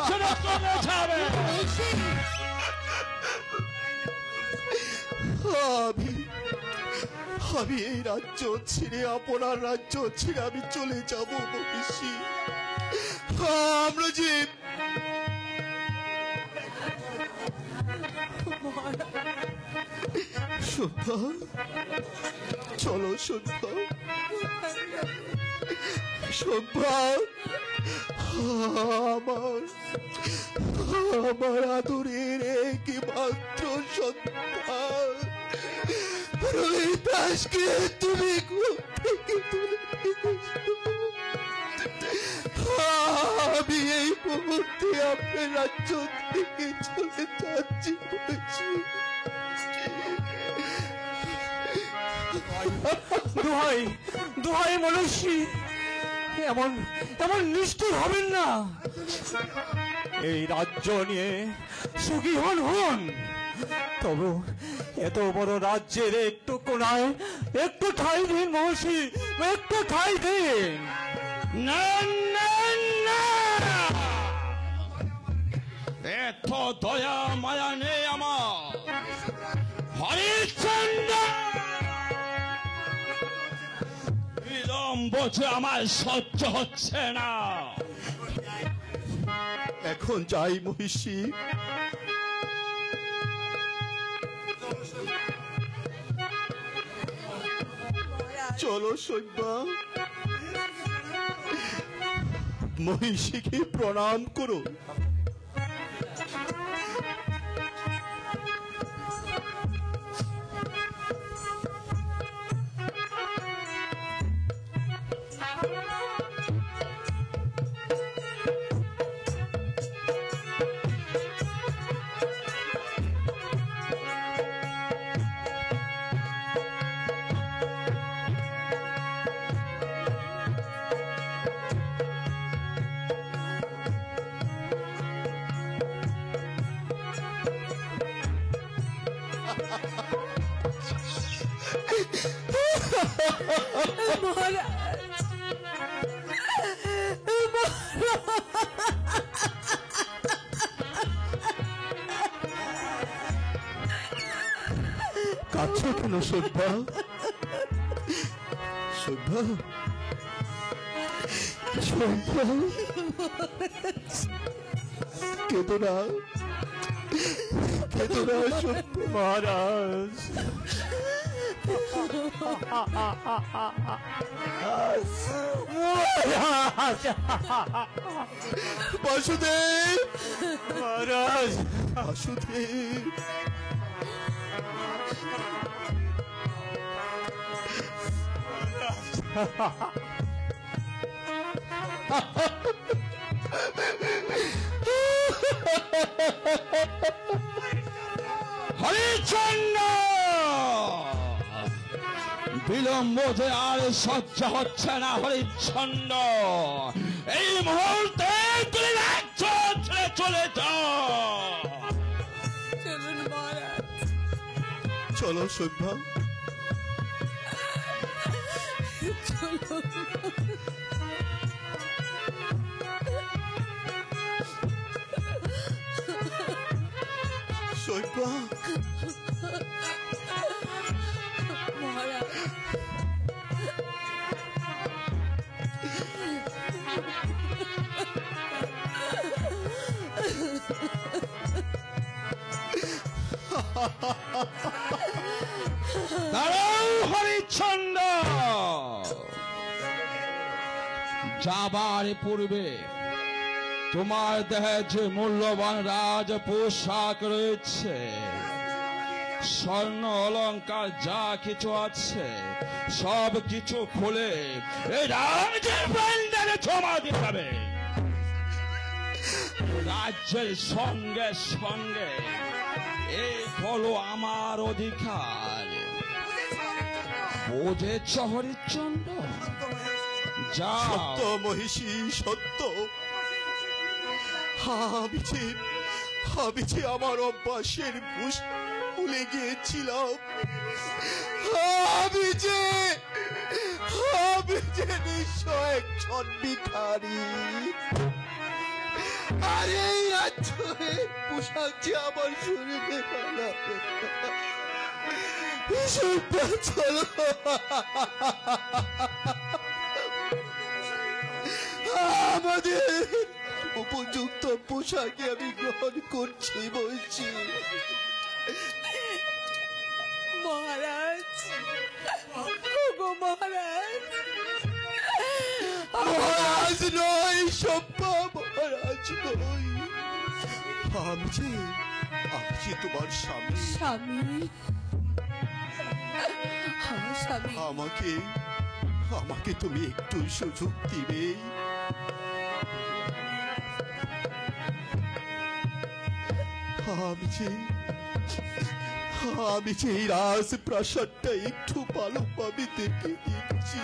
ছেড়ে চলে যাবে। আমি এই রাজ্য ছেড়ে, আপনার রাজ্য ছেড়ে আমি চলে যাব মহিষী। আমরা যে সভ্যা, চলো সভ্যা, সভ্যা, আমার আদরের একমাত্র সন্তান রোহিত দাসকে তুমি ঘুম থেকে তুলে এনেছো। আমি এই মুহূর্তে আপনার রাজ্য থেকে চলে যাচ্ছি বলছি। দোহাই দোহাই মনীষী, এমন এমন নিষ্ঠুর হবেন না। এই রাজ্য নিয়ে সুখী হন, তবু এত বড় রাজ্যের একটু কোনায় একটু ঠাঁই দিন মহর্ষি, একটু ঠাঁই দিন। না না না, এত দয়া মায়া নেই আমার। হরিশ্চন্দ্র, বিলম্ব যে আমার সহ্য হচ্ছে না। এখন যাই মহিষী। চলো সৈবা, মহিষীকে প্রণাম করো। কাছে কেন সৈবা? সৈবা, সৈবা, কেঁদো না, কেঁদো না সৈবা। মহারাজ, বাসুদেব, মহারাজ, বাসুদেব, হরিচন্দ্র, বিলম্ব যে আর সহ্য হচ্ছে না। হরিচন্দ্র, এই মুহূর্তে তুমি রাজ্য ছেড়ে চলে যাও। চলুন মহারাজ, চলো সৈবা। চলুন। সৈবা, মহারাজ, দাঁড়াও হরিচন্দ্র, যাবার পূর্বে তোমার দেহে যে মূল্যবান রাজ পোশাক রয়েছে, স্বর্ণ অলংকার যা কিছু আছে, সব কিছু খুলে এই রাজ্যের প্রান্তরে জমা দিতে হবে। রাজ্যের সঙ্গে সঙ্গে এই হলো আমার অধিকার। বুঝেছ হরিচন্দ্র? যাও। সত্য মহিষী, সত্য। আমি যে আমার অভ্যাসের ভুলে গিয়েছিলাম। আমি যে নিশ্চয় একজন ভিখারি। আর এই রাজ্যের পোশাক যে আমার শরীরে মানাবে না। চলো, আমাদের উপযুক্ত পোশাকে আমি গ্রহণ করছি বলছি। মহারাজ, ওগো মহারাজ, মহারাজ নয় সভ্যা, মহারাজ নয়। আমি যে তোমার স্বামী। স্বামী, আমার স্বামী। আমাকে তুমি একটু সুযোগ দিবে? আমি যে এই রাজপ্রাসাদটা একটু ভালোভাবে দেখে দিচ্ছি।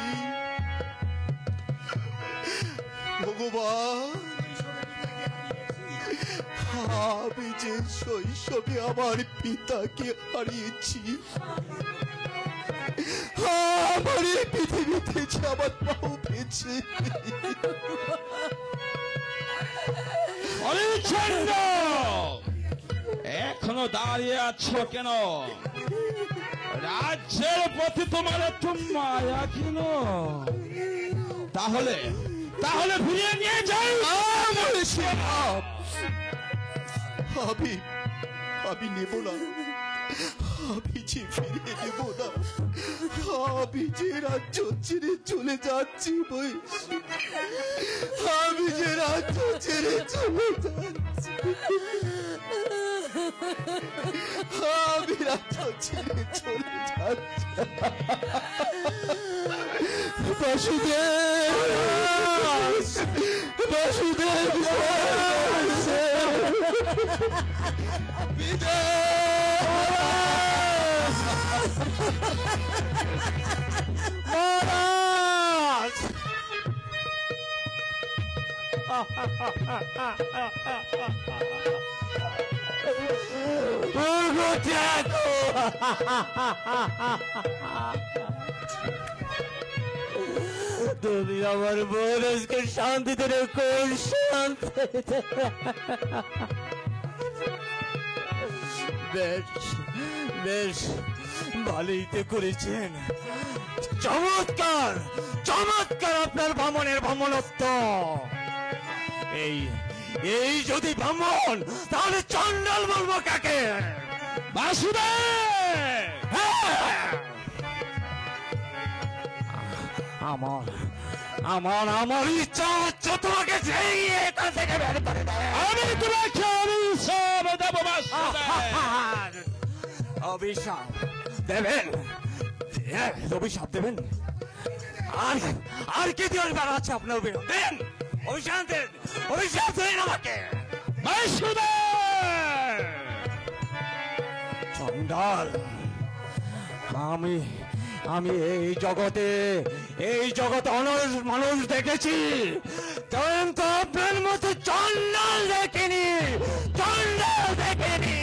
ভগবান, আমি যে শৈশবে আমার পিতাকে হারিয়েছি, আমার এই পৃথিবীতে যে আমার মাও পেয়েছে। হরিচন্দ্র, এখনো দাঁড়িয়ে আছো কেন? রাজ্যের প্রতি তোমার একটু মায়া কেন? তাহলে তাহলে ফিরিয়ে নিয়ে যাই। আমি নেব না, আমি যে ফিরিয়ে নেব না। আমি যে রাজ্য ছেড়ে চলে যাচ্ছি মহেশ, আমি যে রাজ্য ছেড়ে চলে যাচ্ছি, আমি রাজ্য ছেড়ে চলে যাচ্ছি। বাসুদেব, বাসুদেব, মহারাজ! তুমি আমার বোনকে শান্তিতে রেখো, শান্তিতে। বেশ বেশ, ভালোই তো করেছেন। চমৎকার চমৎকার আপনার ভ্রমণের ভ্রমণত্ব। এই এই যদি ভ্রমণ, তাহলে চন্ডাল বলবো কাকে? বাসুদেব, আমার আমার আমার ইচ্ছা হচ্ছে তোমাকে ঝেড়িয়ে এখান থেকে বের করে দেয়। আমি তোমাকে অভিশাপ দেব বাসুদেব। অভিশাপ দেবেন? অভিশাপ দেবেন? আর আর কি দিয়ে আছে আপনার অভিশাপ? দেন, অভিশাপ দেন, অভিশাপ দেন আমাকে। বাসুদেব, চন্ডাল, আমি আমি এই জগতে অনেক মানুষ দেখেছি, কিন্তু আপনার মতো চন্ডাল দেখিনি, চন্ডাল দেখিনি।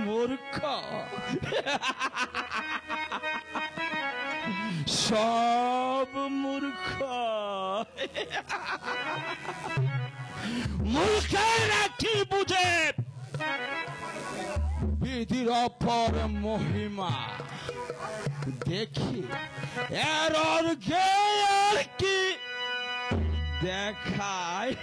মূর্খ, সব মূর্খ। মূর্খেরা কি বুঝে বিধির অপর মহিমা? দেখি এর অর্ঘে আর কি দেখায়।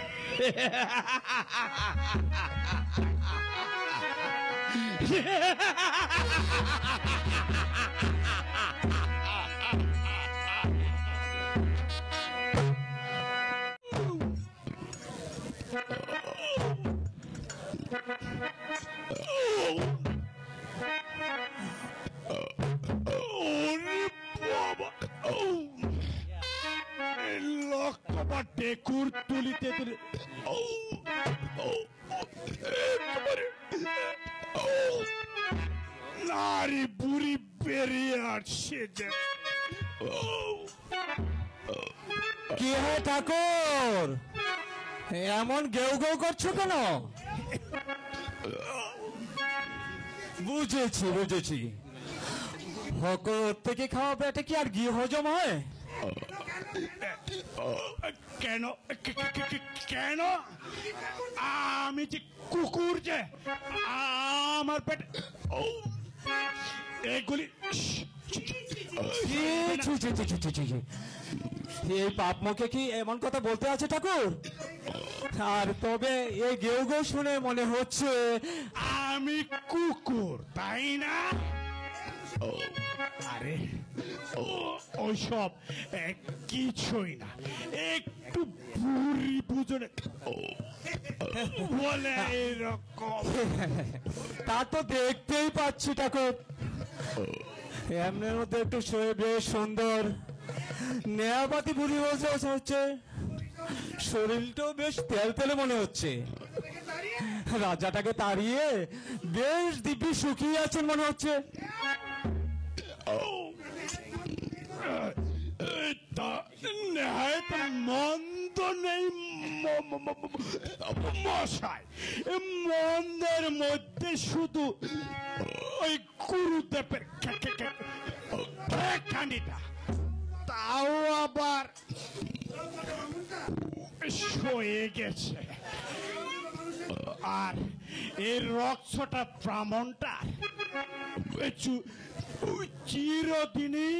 টেকুর তুলিতে নারী বুড়ি বেরিয়ে আসছে। কি হে ঠাকুর, এমন গেউ গেউ করছো কেন? বুঝেছি বুঝেছি, হকর থেকে খাওয়া পেটে কি আর ঘি হজম হয়? কেন কেন আমি যে কুকুর, যে আমার পেট এগুলি এই পাপ মুখে কি এমন কথা বলতে আছে ঠাকুর? আর তবে এই গেউ গেউ শুনে মনে হচ্ছে আমি কুকুর, তাই না? আরে ওইসব কিছুই না, একটু বুড়ি বুঝনে বলে এরকম। তা তো দেখতেই পাচ্ছি ঠাকুর, এমনের মধ্যে একটু শরীর বেশ সুন্দর, নেয়াপাতি বুড়ি হচ্ছে, শরীরটাও বেশ তেল তেলে মনে হচ্ছে। রাজাটাকে তাড়িয়ে বেশ দিব্যি শুকিয়ে আছেন মনে হচ্ছে। তা নেহায়ত মন্দ নেই মশাই, মন্দের মধ্যে শুধু ওই গুরুদেবের খানিটা, তাও আবার সয়ে গেছে। আর এই রক্তটা ব্রাহ্মণটা চিরদিনই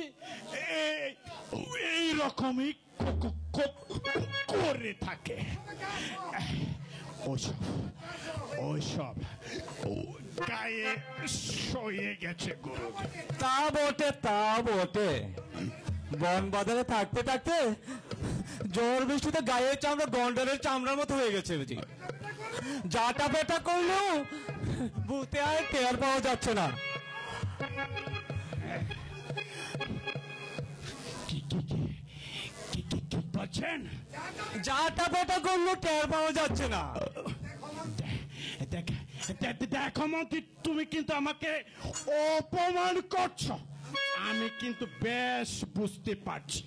এই রকমই করে থাকে। ওইসব গায়ে সয়ে গেছে গুরু। তা বটে বন বাজারে থাকতে থাকতে ঝড় বৃষ্টিতে গায়ের চামড়া গন্ডারের চামড়ার মতো হয়ে গেছে বুঝি। যাটা পেটা করলেও বুতে আর টের পাওয়া যাচ্ছে না। কি বলছেন? যাটা পেটা করলেও টের পাওয়া যাচ্ছে না। দেখো মন্ত্রী, তুমি কিন্তু আমাকে অপমান করছো, আমি কিন্তু বেশ বুঝতে পারছি।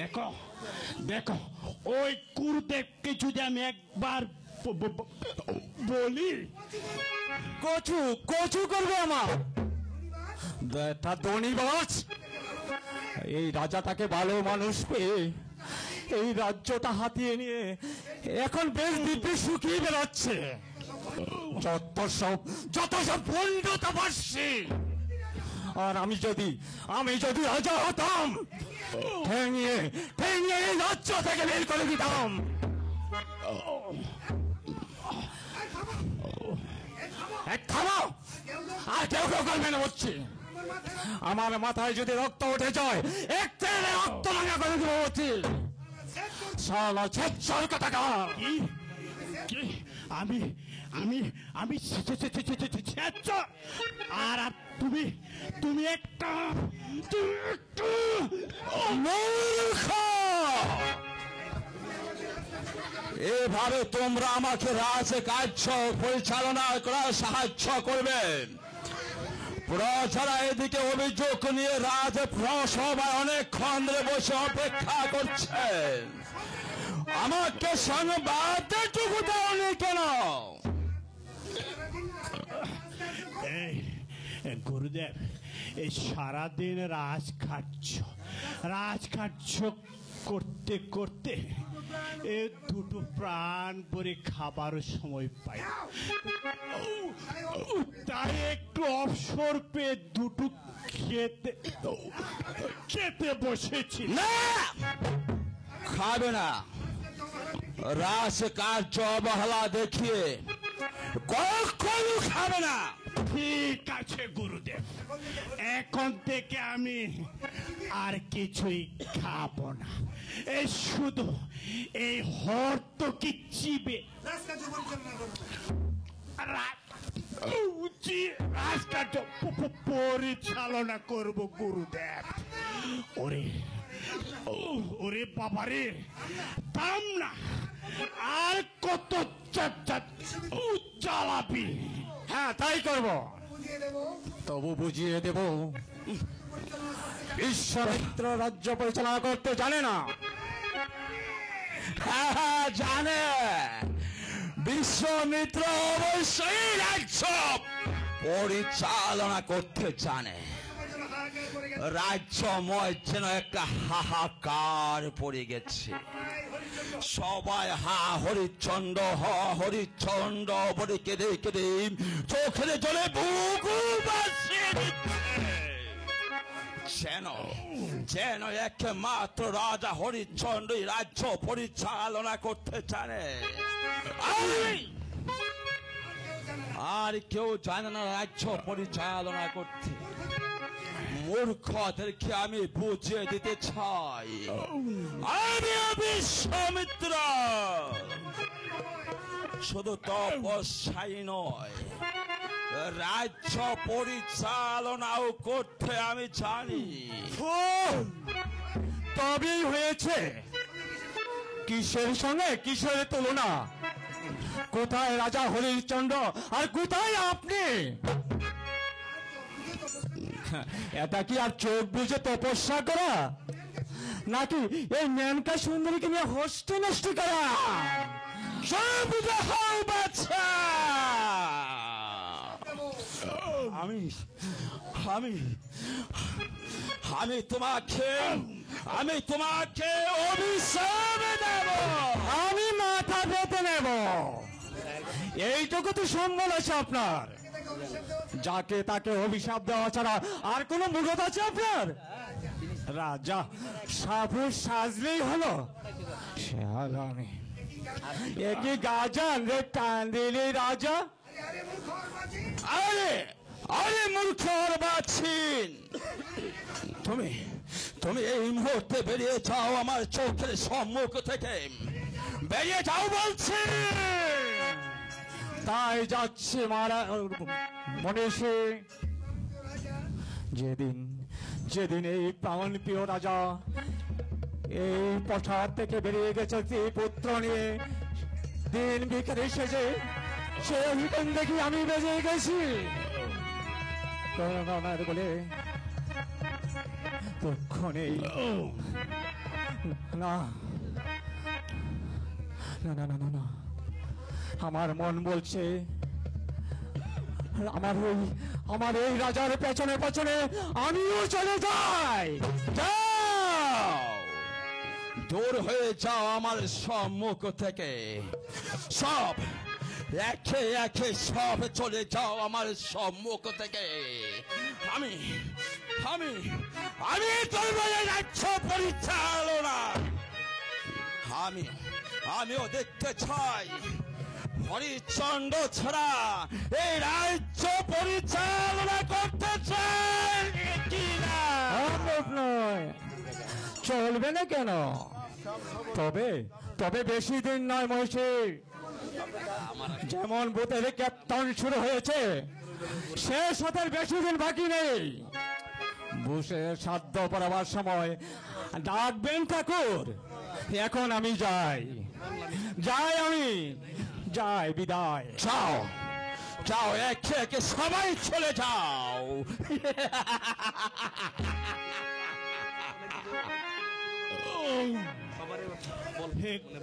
দেখো দেখো, ওই গুরুদেবকে যদি আমি একবার বলি, কচু করবে আমার বেটা ধনীবাজ। এই রাজাটাকে ভালো মানুষ পেয়ে এই রাজ্যটা হাতিয়ে নিয়ে এখন বেশ দিব্যি শুকিয়ে বেড়াচ্ছে। যত সব ভণ্ডতা পাচ্ছি। আর আমি যদি রাজা হতাম, ঠেঙিয়ে এই রাজ্য থেকে বের করে দিতাম। থামাও, আর কেউ করবে না হচ্ছে। আমার মাথায় যদি রক্ত উঠে যায়, এক তেলে রক্ত লাগা করে দেবো হচ্ছে। সালা ছেচ্ছর কথাকার। কি আমি আমি আমি আর তুমি একটা মূর্খ! এভাবে তোমরা আমাকে রাজকার্য পরিচালনা করার সাহায্য করবেন। প্রজারা এদিকে অভিযোগ নিয়ে রাজসভায় অনেকক্ষণ ধরে বসে অপেক্ষা করছেন। আমাকে সংবাদটুকু দাওনি কেন? গুরুদেব, এই সারাদিন রাজকার্য করতে করতে এ দুটো প্রাণ ভরে খাবার সময় পাই, তাই একটু অবসর পেয়ে দুটো খেতে বসেছি। না, খাবে না। রাজকার্য অবহেলা দেখিয়ে কখনো খাবে না। ঠিক আছে গুরুদেব, এখন থেকে আমি আর কিছুই খাবো না। এই শুধু এই হর্তকি চিবে রাজকার্য পরিচালনা করব গুরুদেব। ওরে বাবারে, দাম না আর কত চালাবি? হ্যাঁ, তাই করব। তবু বুঝিয়ে দেব, বিশ্বামিত্র রাজ্য পরিচালনা করতে জানে না। হ্যাঁ, জানে। বিশ্বামিত্র অবশ্যই রাজ্য পরিচালনা করতে জানে। রাজ্যময় যেন একটা হাহাকার পড়ে গেছে। সবাই হরিচন্দ্র বলে কেঁদে কেঁদে চোখের জলে বুকু ভাসিয়ে দিচ্ছে। যেন একমাত্র রাজা হরিচন্দ্র রাজ্য পরিচালনা করতে জানে, আর কেউ জানে না রাজ্য পরিচালনা করতে। মূর্খদেরকে আমি বুঝিয়ে দিতে চাই, আমি বিশ্বামিত্র শুধু তপস্যাই নয়, রাজ্য পরিচালনাও করতে আমি জানি। তবেই হয়েছে। কিসের সঙ্গে কিসের তুলনা? কোথায় রাজা হরিশ্চন্দ্র আর কোথায় আপনি? এটা কি আর চোখ বুঝে তপস্যা করা, নাকি এই মেনকা সুন্দরীকে নিয়ে হস্তে নষ্ট করা? সব দেখাও বাচ্চা। আমি আমি আমি তোমাকে অভিশাপ দেব। আমি মাথা পেতে নেব, এইটুকু তো সম্বল আছে আপনার? যাকে তাকে অভিশাপ দেওয়া ছাড়া আর কোনো মুখত আছে আপনার? রাজা সাধু সাজলেই হলো? আমি একই গাজান রে টান দিলি রাজা। আরে আরে মূর্খ বাছিন, তুমি তুমি এই মুহূর্তে বেরিয়ে যাও আমার চোখের সম্মুখ থেকে, বেরিয়ে যাও বলছি। তাই যাচ্ছে মনীষী। যেদিন যেদিন এই প্রাণ প্রিয় রাজা এই পথার থেকে বেরিয়ে গেছে পুত্র নিয়ে দিন ভিখারি সেজে, সেদিন দেখি আমি বেজে গেছি বলে তখনই না না না না না আমার মন বলছে আমার এই রাজার পেছনে পেছনে আমিও চলে যাই। যাও, দূর হয়ে যাও আমার সম্মুখ থেকে, সব একে একে সব চলে যাও আমার সম্মুখ থেকে। আমি আমি আমি দরবারে রাজ্য পরিচালনা, আমিও দেখতে চাই হরিশ্চন্দ্র ছাড়া এই রাজ্য পরিচালনা করতে চাই কিনা। নয়, চলবে না কেন? তবে তবে বেশি দিন নয় মহিষী, যেমন বুথের ক্যাপ্টন শুরু হয়েছে শেষ হতে বেশি দিন বাকি নেই। বুশের সাধ্য পড়াবার সময় ডাকবেন ঠাকুর। এখন আমি যাই, আমি যাই, বিদায়। যাও যাও, একে একে সবাই চলে যাও।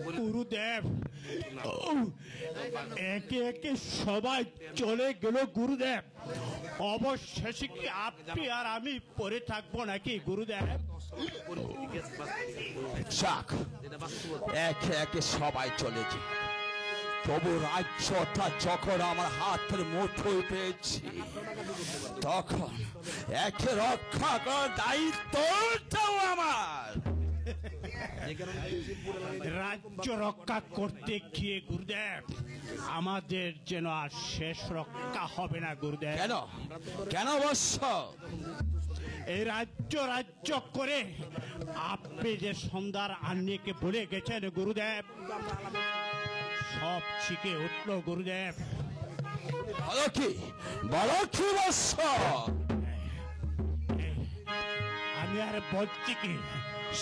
গুরুদেব, একে একে সবাই চলে গেল গুরুদেব। অবশেষে কি আপনি আর আমি পড়ে থাকবো নাকি গুরুদেব? যাক, একে একে সবাই চলে যায়, তবু রাজ্যটা যখন আমার হাতের মুঠোয় পেয়েছি তখন একে রক্ষা করার দায়িত্বটাও আমার। রাজ্য রক্ষা করতে গিয়ে গুরুদেব আমাদের যেন আর শেষ রক্ষা হবে না গুরুদেব। কেন কেন বৎস? এই রাজ্য করে আপনি যে সন্ধ্যার আন্নিকে বলে গেছেন গুরুদেব, সব শিখে উঠলো গুরুদেব। বলো কি বৎস? আমি আর বলছি কি,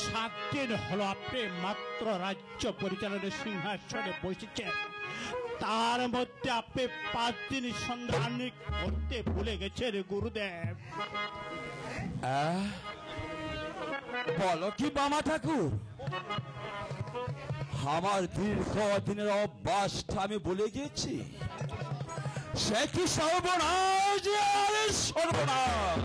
7 দিন হলো আপনি মাত্র রাজ্য পরিচালনার সিংহাসনে বসেছেন, তার মধ্যে আপনি 5 দিন সন্ধ্যা আন্নিক করতে ভুলে গেছেন গুরুদেব। বলো কি বামা ঠাকুর? আমার দীর্ঘ দিনের অভ্যাসটা আমি ভুলে গেছি? সে কি সর্বনাশ! সর্বনাশ!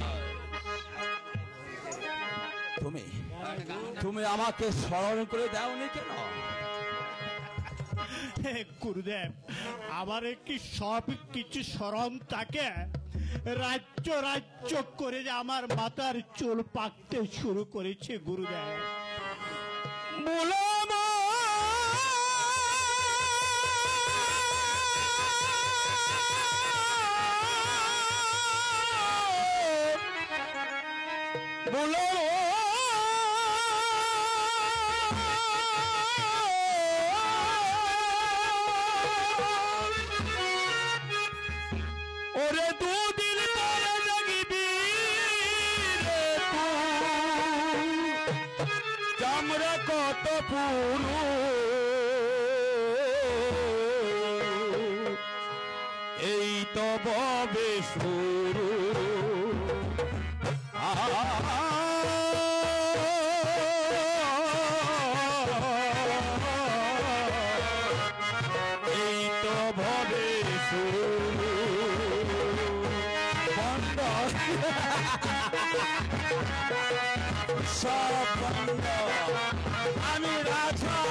তুমি আমাকে স্মরণ করে দাওনি কেন গুরুদেব? আমার কি সব কিছু স্মরণ থাকে? রাজ্য করে যে আমার মাথার চুল পাকতে শুরু করেছে গুরুদেব। ওরে দুদিন পরে জাগিবি রে, চামড়া কত পুরু তো ববে শুরু এই তো ভবে শুরু বন্ধ সব বন্ধ আমি রাজা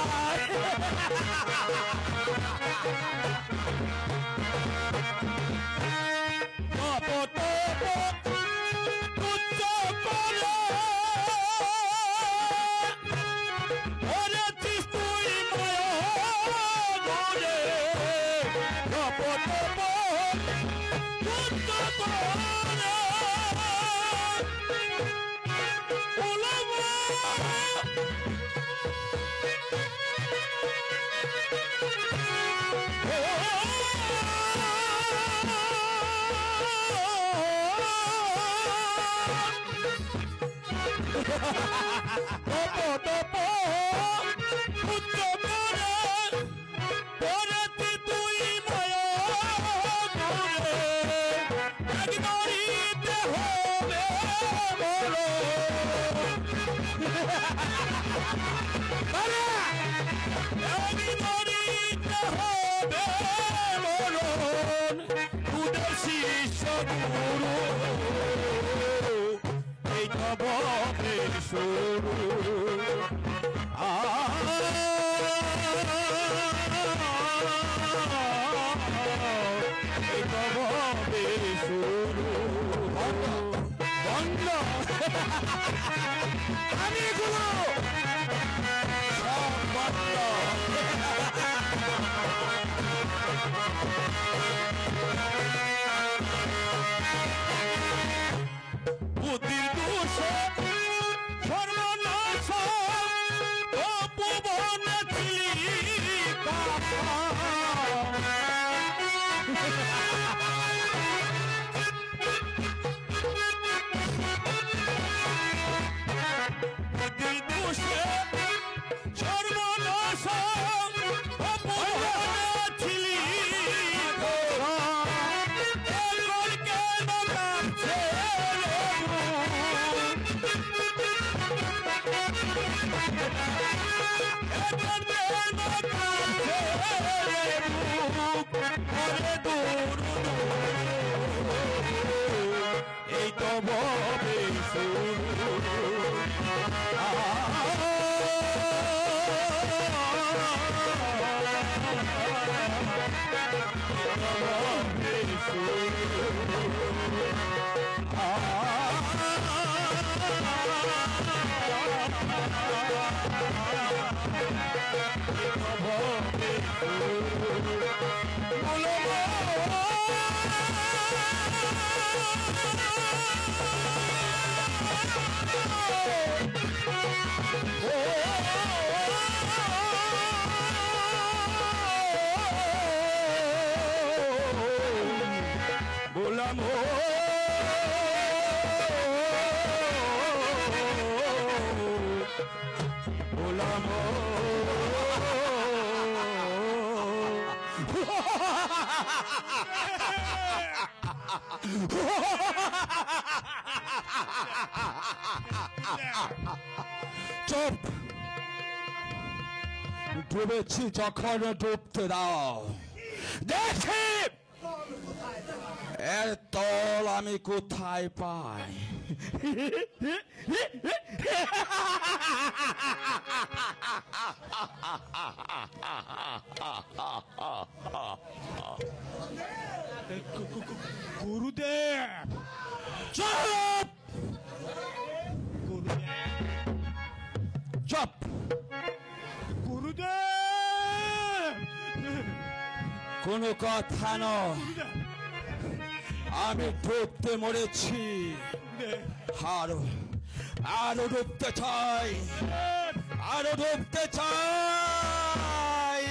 চুপ ডুবেছি যখন ডুবতে দাও দেখি এর তল আমি কোথায় পাই গুরুদেব চুপ চুপ গুরুদেব কোনো কথা নয় আমি ডুবতে মরেছি আরো আরো ডুবতে চাই আরো ডুবতে চাই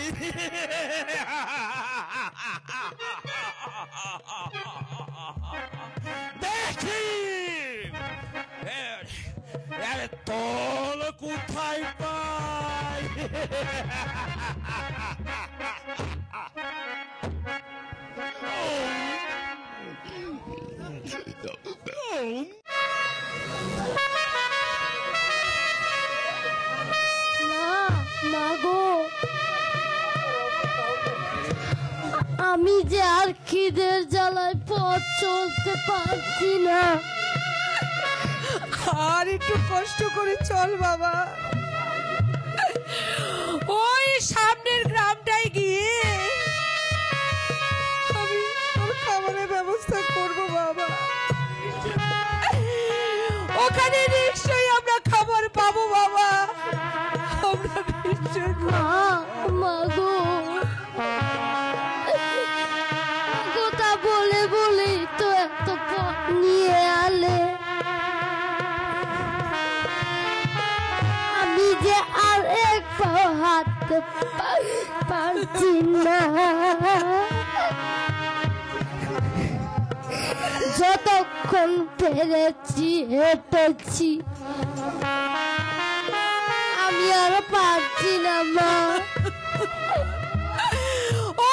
দেখি এর তল কোথায় পাই মা গো, আমি যে আর খিদের জ্বালায় পথ চলতে পারছি না। আর একটু কষ্ট করে চল বাবা, ওই সামনের গ্রামটায় গিয়ে আমি তোর খাবারের ব্যবস্থা করব বাবা। ওখানে নিশ্চয়ই আমরা খাবার পাবো বাবা, আমরা নিশ্চয়ই মা গো, কথা বলে বলেই তো এত পথ নিয়ে আলে। আমি যে আর এক পাও হাঁটতে পারছি না। যতক্ষণ পেরেছি হেঁটেছি, আমি আর পারছি না মা। ও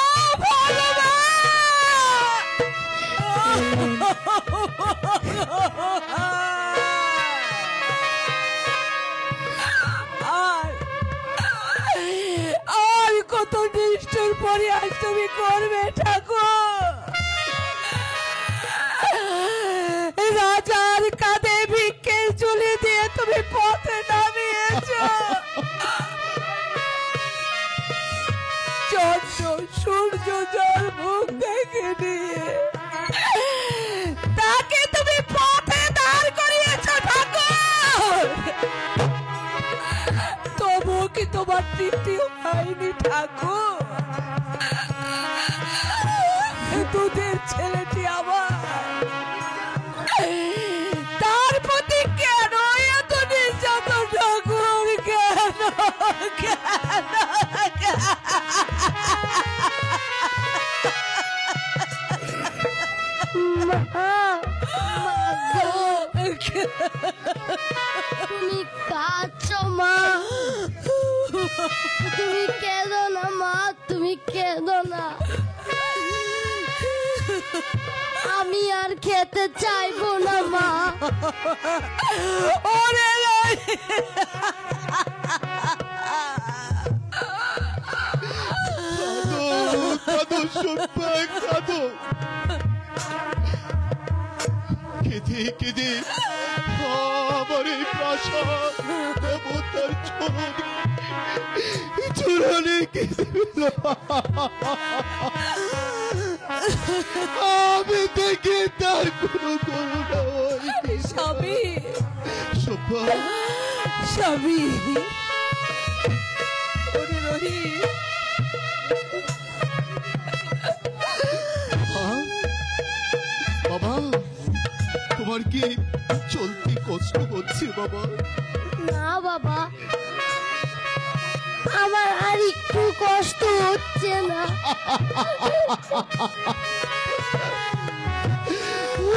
আর কত নিষ্ঠুর পরিহাস তুমি করবে ঠাকুর? রাজার কাঁধে ভিক্ষের ঝুলি দিয়ে তুমি পথে নামিয়েছ। চন্দ্র সূর্য জল মুখ দেখে নিয়ে তাকে তুমি পথে দাঁড় করিয়েছ ঠাকুর। তবুও কি তোমার তৃপ্তি হয়নি ঠাকুর? দুধের ছেলেটি আমার, তার প্রতি কেন এত নির্যাতন ঠাকুর? কেন তুমি কাঁদছো মা, তুমি কেঁদো না মা, তুমি কেঁদো না। আমি আর খেতে চাইবো না মা। ওরে কাঁদো সুব্বা, কাঁদো। কেঁদে কেঁদে আমার এই প্রাসাদ দেবতার চরণে কেঁদে ফেল। আমি দেখে তার কোনো করুণা হয়নি। স্বামী, সুব্বা, স্বামী, ওরে রহি, বাবা তোমার কি চলতে কষ্ট হচ্ছে বাবা? না বাবা, আমার আর একটু কষ্ট হচ্ছে না।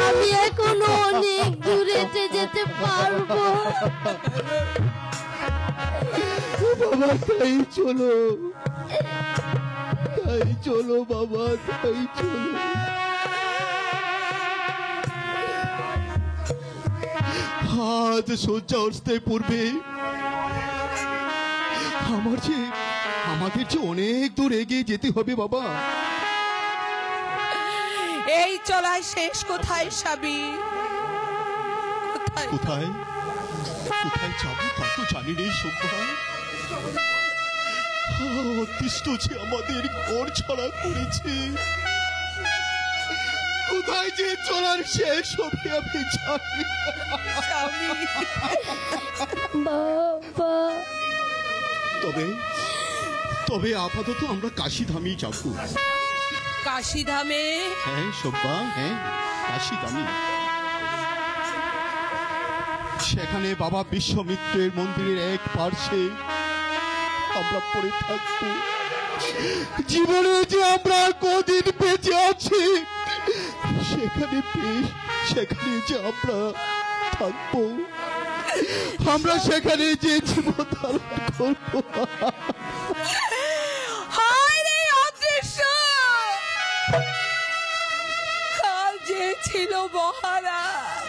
আমি এখনো অনেক দূরে যেতে পারবো। বাবা তাই চলো, তাই চলো বাবা, তাই চলো। আজ সূর্য অস্তের পূর্বে আমাদের যে অনেক দূর এগিয়ে যেতে হবে বাবা। এই চলায় শেষ কোথায় স্বামী? কোথায় কোথায় যাবো তা তো জানি নেই সুব্বা। অতিষ্ঠ যে আমাদের ঘর ছাড়া করেছে, কোথায় যে চলার শেষ হবে আমি জানি না। স্বামী, বাবা, তবে তবে আপাতত আমরা কাশীধামেই যাবো। কাশীধামে? হ্যাঁ সুব্বা, হ্যাঁ কাশীধামে। সেখানে বাবা বিশ্বমিত্রের মন্দিরের এক পার্শ্বে আমরা পড়ে থাকবো। জীবনে যে আমরা কদিন বেঁচে আছি সেখানে যে আমরা থাকবো, আমরা সেখানে যে জীবন ধারণ করবো। হায় রে অদৃশ্য, কাল যে ছিল মহারাজ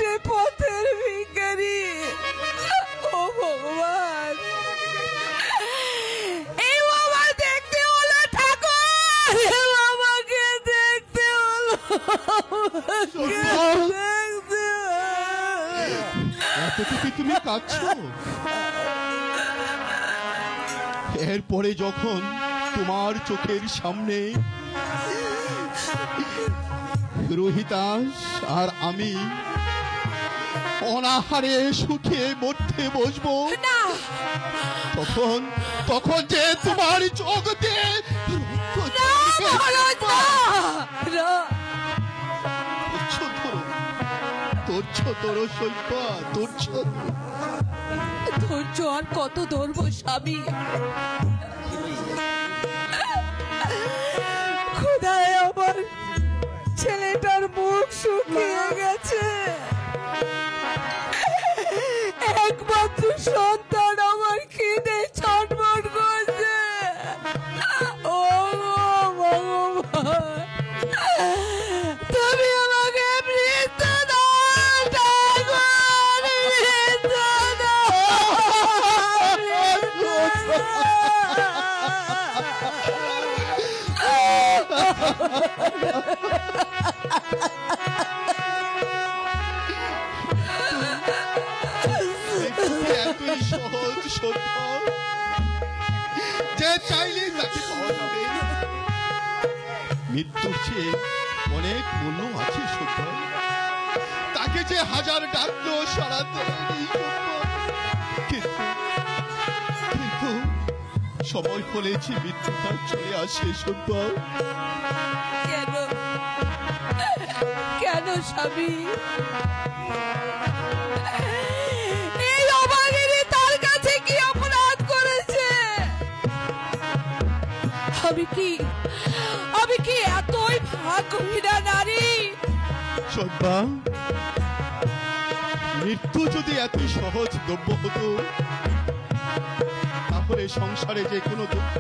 সে পথের ভিখারি। ও ভগবান, এই বাবা দেখতে হলো ঠাকুর, এই বাবাকে দেখতে হলো, দেখতে এতটুকু তুমি কাঁদছো? এরপরে যখন তোমার চোখের সামনে রোহিতাস আর আমি অনাহারে শুকিয়ে মরতে বসবো, না, তখন তখন যে তোমার চোখ দিয়ে না মহারাজ, না, না। তোর সৈপা তোর ধৈর্য আর কত ধরবো স্বামী? খোদায় আমার ছেলেটার মুখ শুকিয়ে গেছে, একমাত্র সন্তান আমার খিদে ছটফট করছে। ও ভগবান, তুমি আমাকে মৃত্যু দাও ঠাকুর, মৃত্যু দাও, মৃত্যু এতই সহজ সম্ভব যে চাইলে তাকে পাওয়া যাবে। মৃত্যুর চেয়ে অনেক মূল্য আছে সভ্য, তাকে যে হাজার ডাকলো সারাতে নেই সভ্য। কিন্তু সময় হলে যে মৃত্যুটা চলে আসে সভ্য। কেন, কেন স্বামী? এই অভাগিনী তার কাছে কি অপরাধ করেছে? আমি কি এতই ভাগ্যহীনা নারী? সভ্যা, মৃত্যু যদি এতই সহজ দ্রব্য হতো, তাহলে সংসারে যে কোনো দুঃখ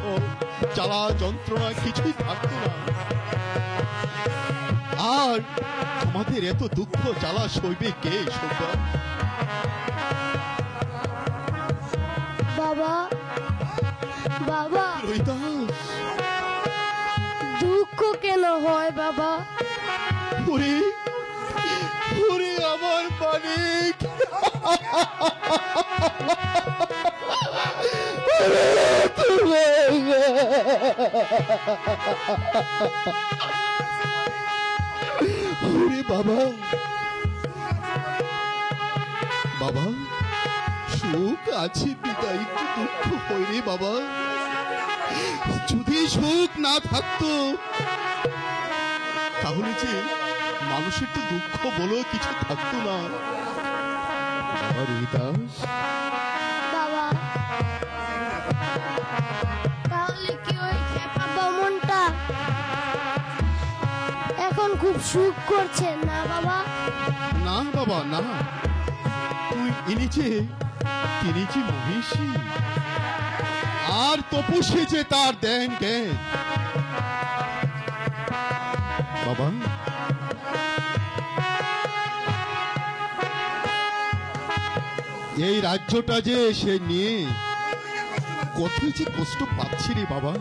জ্বালা যন্ত্রণা কিছুই থাকতো না। আর তোমাদের এত দুঃখ জ্বালা সইবে কে সভ্যা? বাবা, বাবা, রোহিতাস, দুঃখ কেন হয় বাবা? ওরে ওরে আমার মানিক, ওরে বাবা, বাবা সুখ আছে বিদায় তো দুঃখ হয় রে বাবা। যদি সুখ না থাকতো তাহলে যে মানুষের তো দুঃখ বলেও কিছু থাকতো না। বাবা রোহিতাস, বাবা, তাহলে কি ওই খেপা বামনটা এখন খুব সুখ করছে না বাবা? না বাবা না, তিনি যে মহিষী আর তপস্বী যে তার দেন জ্ঞান। বাবা এই রাজ্যটা যে সে নিয়ে কতই যে কষ্ট পাচ্ছি রে বাবা।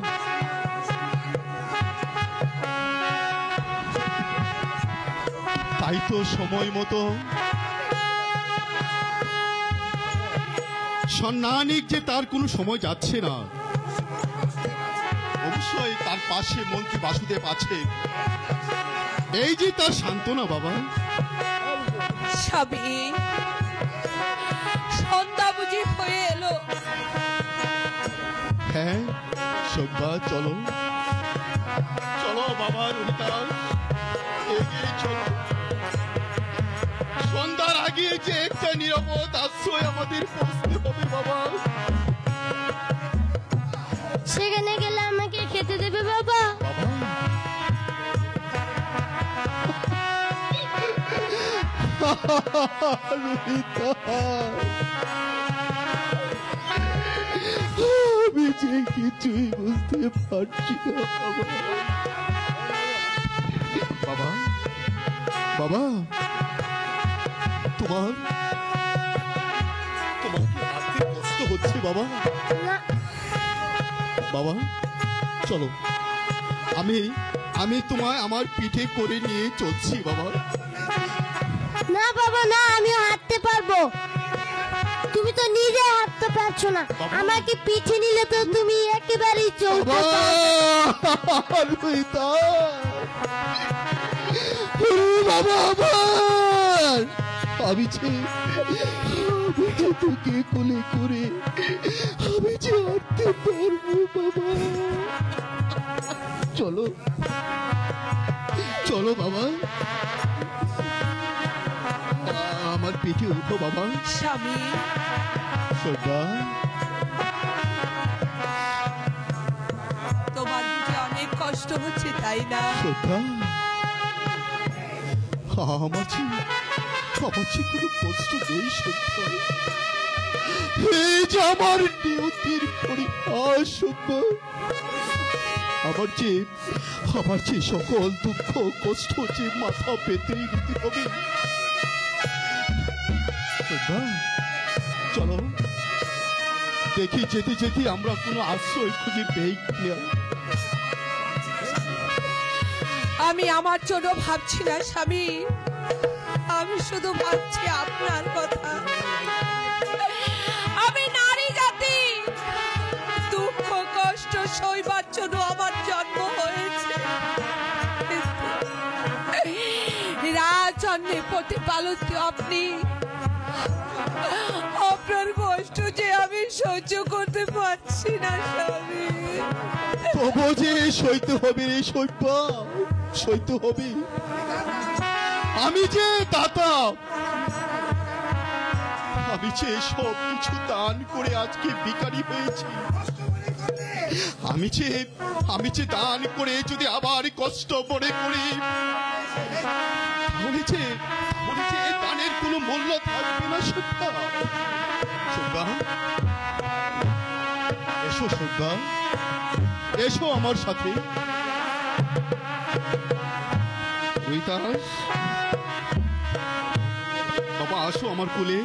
তাই তো সময় মতো সন্ন্যানিক যে তার কোনো সময় যাচ্ছে না, অবশ্যই তার পাশে মন্ত্রী বাসুদেব আছে, এই যে তার সান্ত্বনা বাবা। স্বামী, সন্ধ্যা বুঝি হয়ে এলো? হ্যাঁ সভ্যা, চলো চলো বাবা রোহিতাস, এগিয়ে চলো। সন্ধ্যার আগে যে একটা নিরাপদ আশ্রয় আমাদের পৌঁছতে হবে বাবা। সেখানে গেলে আমাকে খেতে দেবে বাবা? বাবা রোহিতাস, আমি যে কিছুই বুঝতে পারছি না বাবা। বাবা বাবা তোমার তোমার কি হাঁটতে কষ্ট হচ্ছে বাবা? না বাবা চলো, আমি তোমায় আমার পিঠে করে নিয়ে চলছি বাবা। না বাবা না, আমিও হাঁটতে পারবো। তুমি তো নিজে হাঁটতে পারছো না, বাবা। আমাকে পিঠে নিলে তো তুমি একেবারেই চলতে পারবে। ললিতা, বাবা আমার, আমি যে তোকে কোলে করে আমি যে হাঁটতে পারবো বাবা। চলো চলো বাবা, আমার পিঠে উঠো বাবা। স্বামী, শ্রদ্ধা, তোমার বুঝে অনেক কষ্ট হচ্ছে তাই না? শ্রদ্ধা, আমার যে কোনো কষ্ট নেই শ্রদ্ধা। এই যে আমার নিয়তির পরিহাস শ্রদ্ধা। আমার যে সকল দুঃখ কষ্ট যে মাথা পেতে নিতে হবে। শ্রদ্ধা, চলো দেখি যেতে যেতে আমরা কোনো আশ্রয় খুঁজে পেই কিনা। আমি আমার জন্য ভাবছি না স্বামী, আমি শুধু ভাবছি আপনার কথা। আমি নারী জাতি, দুঃখ কষ্ট সইবার জন্য আমার জন্ম হয়েছে। রাজন্যে প্রতিপালিত আপনি, আপনার কষ্ট যে আমি সহ্য করতে পারছি না স্বামী। তবু যে সইতে হবে রে সইবা, সইতে হবে। আমি যে দাতা, আমি যে সব কিছু দান করে আজকে ভিখারি হয়েছি। আমি যে দান করে যদি আবার কষ্ট মনে করি, তাহলে যে এই দানের কোনো মূল্য থাকবে না শ্রদ্ধা। শ্রদ্ধা, এসো শ্রদ্ধা, এসো আমার সাথে। রুইতাস, বাবা আসো আমার কোলে।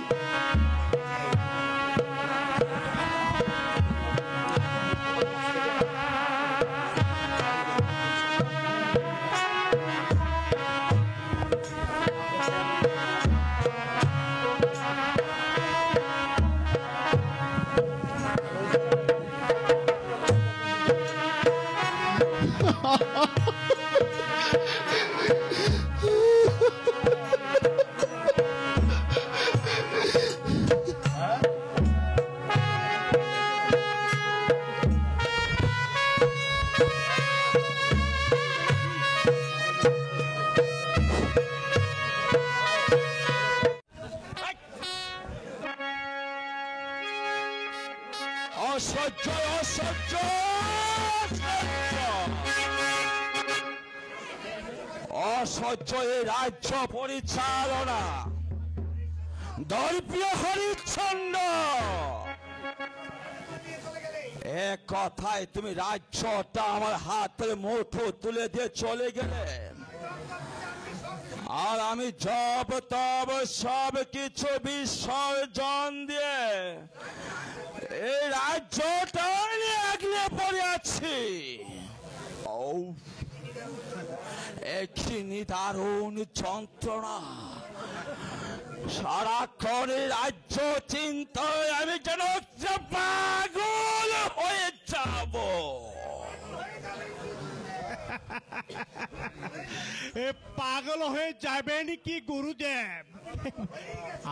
অসহ্য অসহ্য অসহ্য এই রাজ্য পরিচালনা। দর্পীয় হরিচ্ছন্দ, এক কথায় তুমি রাজ্যটা আমার হাতের মুঠো তুলে দিয়ে চলে গেলে, আর আমি জব তব সব কিছু বিসর্জন দিয়ে এই রাজ্যটা নিয়ে আগলে পড়ে আছি। একটি দারুণ যন্ত্রণা, সারাক্ষণ রাজ্য চিন্তায় আমি যেন পাগল হয়ে যাব। পাগল হয়ে যাবেন কি গুরুদেব?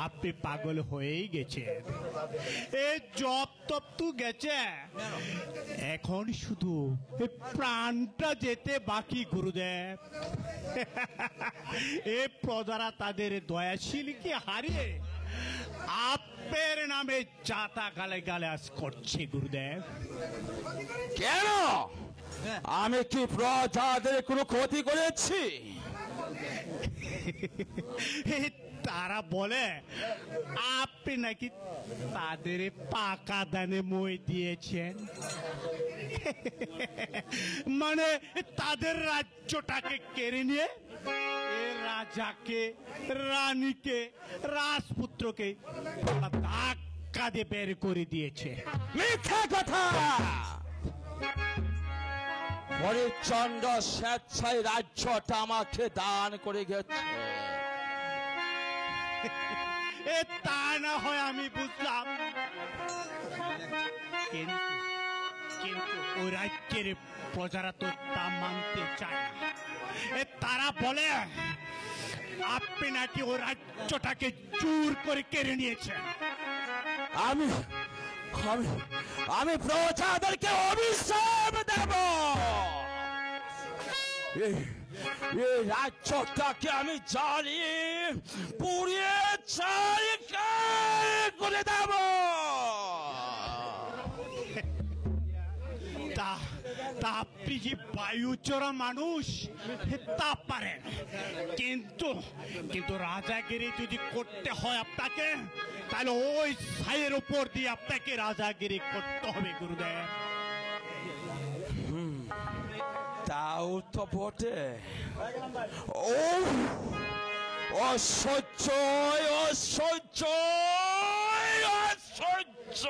আপনি পাগল হয়েই গেছেন। এই জপ তপ তো গেছে, এখন শুধু প্রাণটা যেতে বাকি গুরুদেব। এ প্রজারা তাদের দয়াশীলকে হারিয়ে আপনার নামে চাতা গালে গালে আজ করছে গুরুদেব। কেন? আমি কি প্রজাদের কোনো ক্ষতি করেছি? তারা বলে আপনি নাকি তাদের পাকা দানে মই দিয়েছেন, মানে তাদের রাজ্যটাকে কেড়ে নিয়ে এ রাজাকে, রানীকে, রাজপুত্রকে ধাক্কা দিয়ে বের করে দিয়েছে। মিথ্যা কথা। হরিশ্চন্দ্র স্বেচ্ছায় রাজ্যটা আমাকে দান করে গেছে। এ তা না হয় আমি বুঝলাম, কিন্তু ওই রাজ্যের প্রজারা তো তা মানতে চায় না। তারা বলে আপনি নাকি ও রাজ্যটাকে জোর করে কেড়ে নিয়েছেন। আমি আমি আমি প্রজাদেরকে অভিশাপ দেব। এই রাজ্যটাকে আমি জ্বালিয়ে পুড়িয়ে ছাই করে দেব। তা আপনি যে বায়ুচরা মানুষ তা পারেন, কিন্তু রাজাগিরি যদি করতে হয় আপনাকে, তাহলে ওই ছাইয়ের উপর দিয়ে আপনাকে রাজাগিরি করতে হবে গুরুদেব। তাও তো বটে। ও অসহ্য অসহ্য অসহ্য।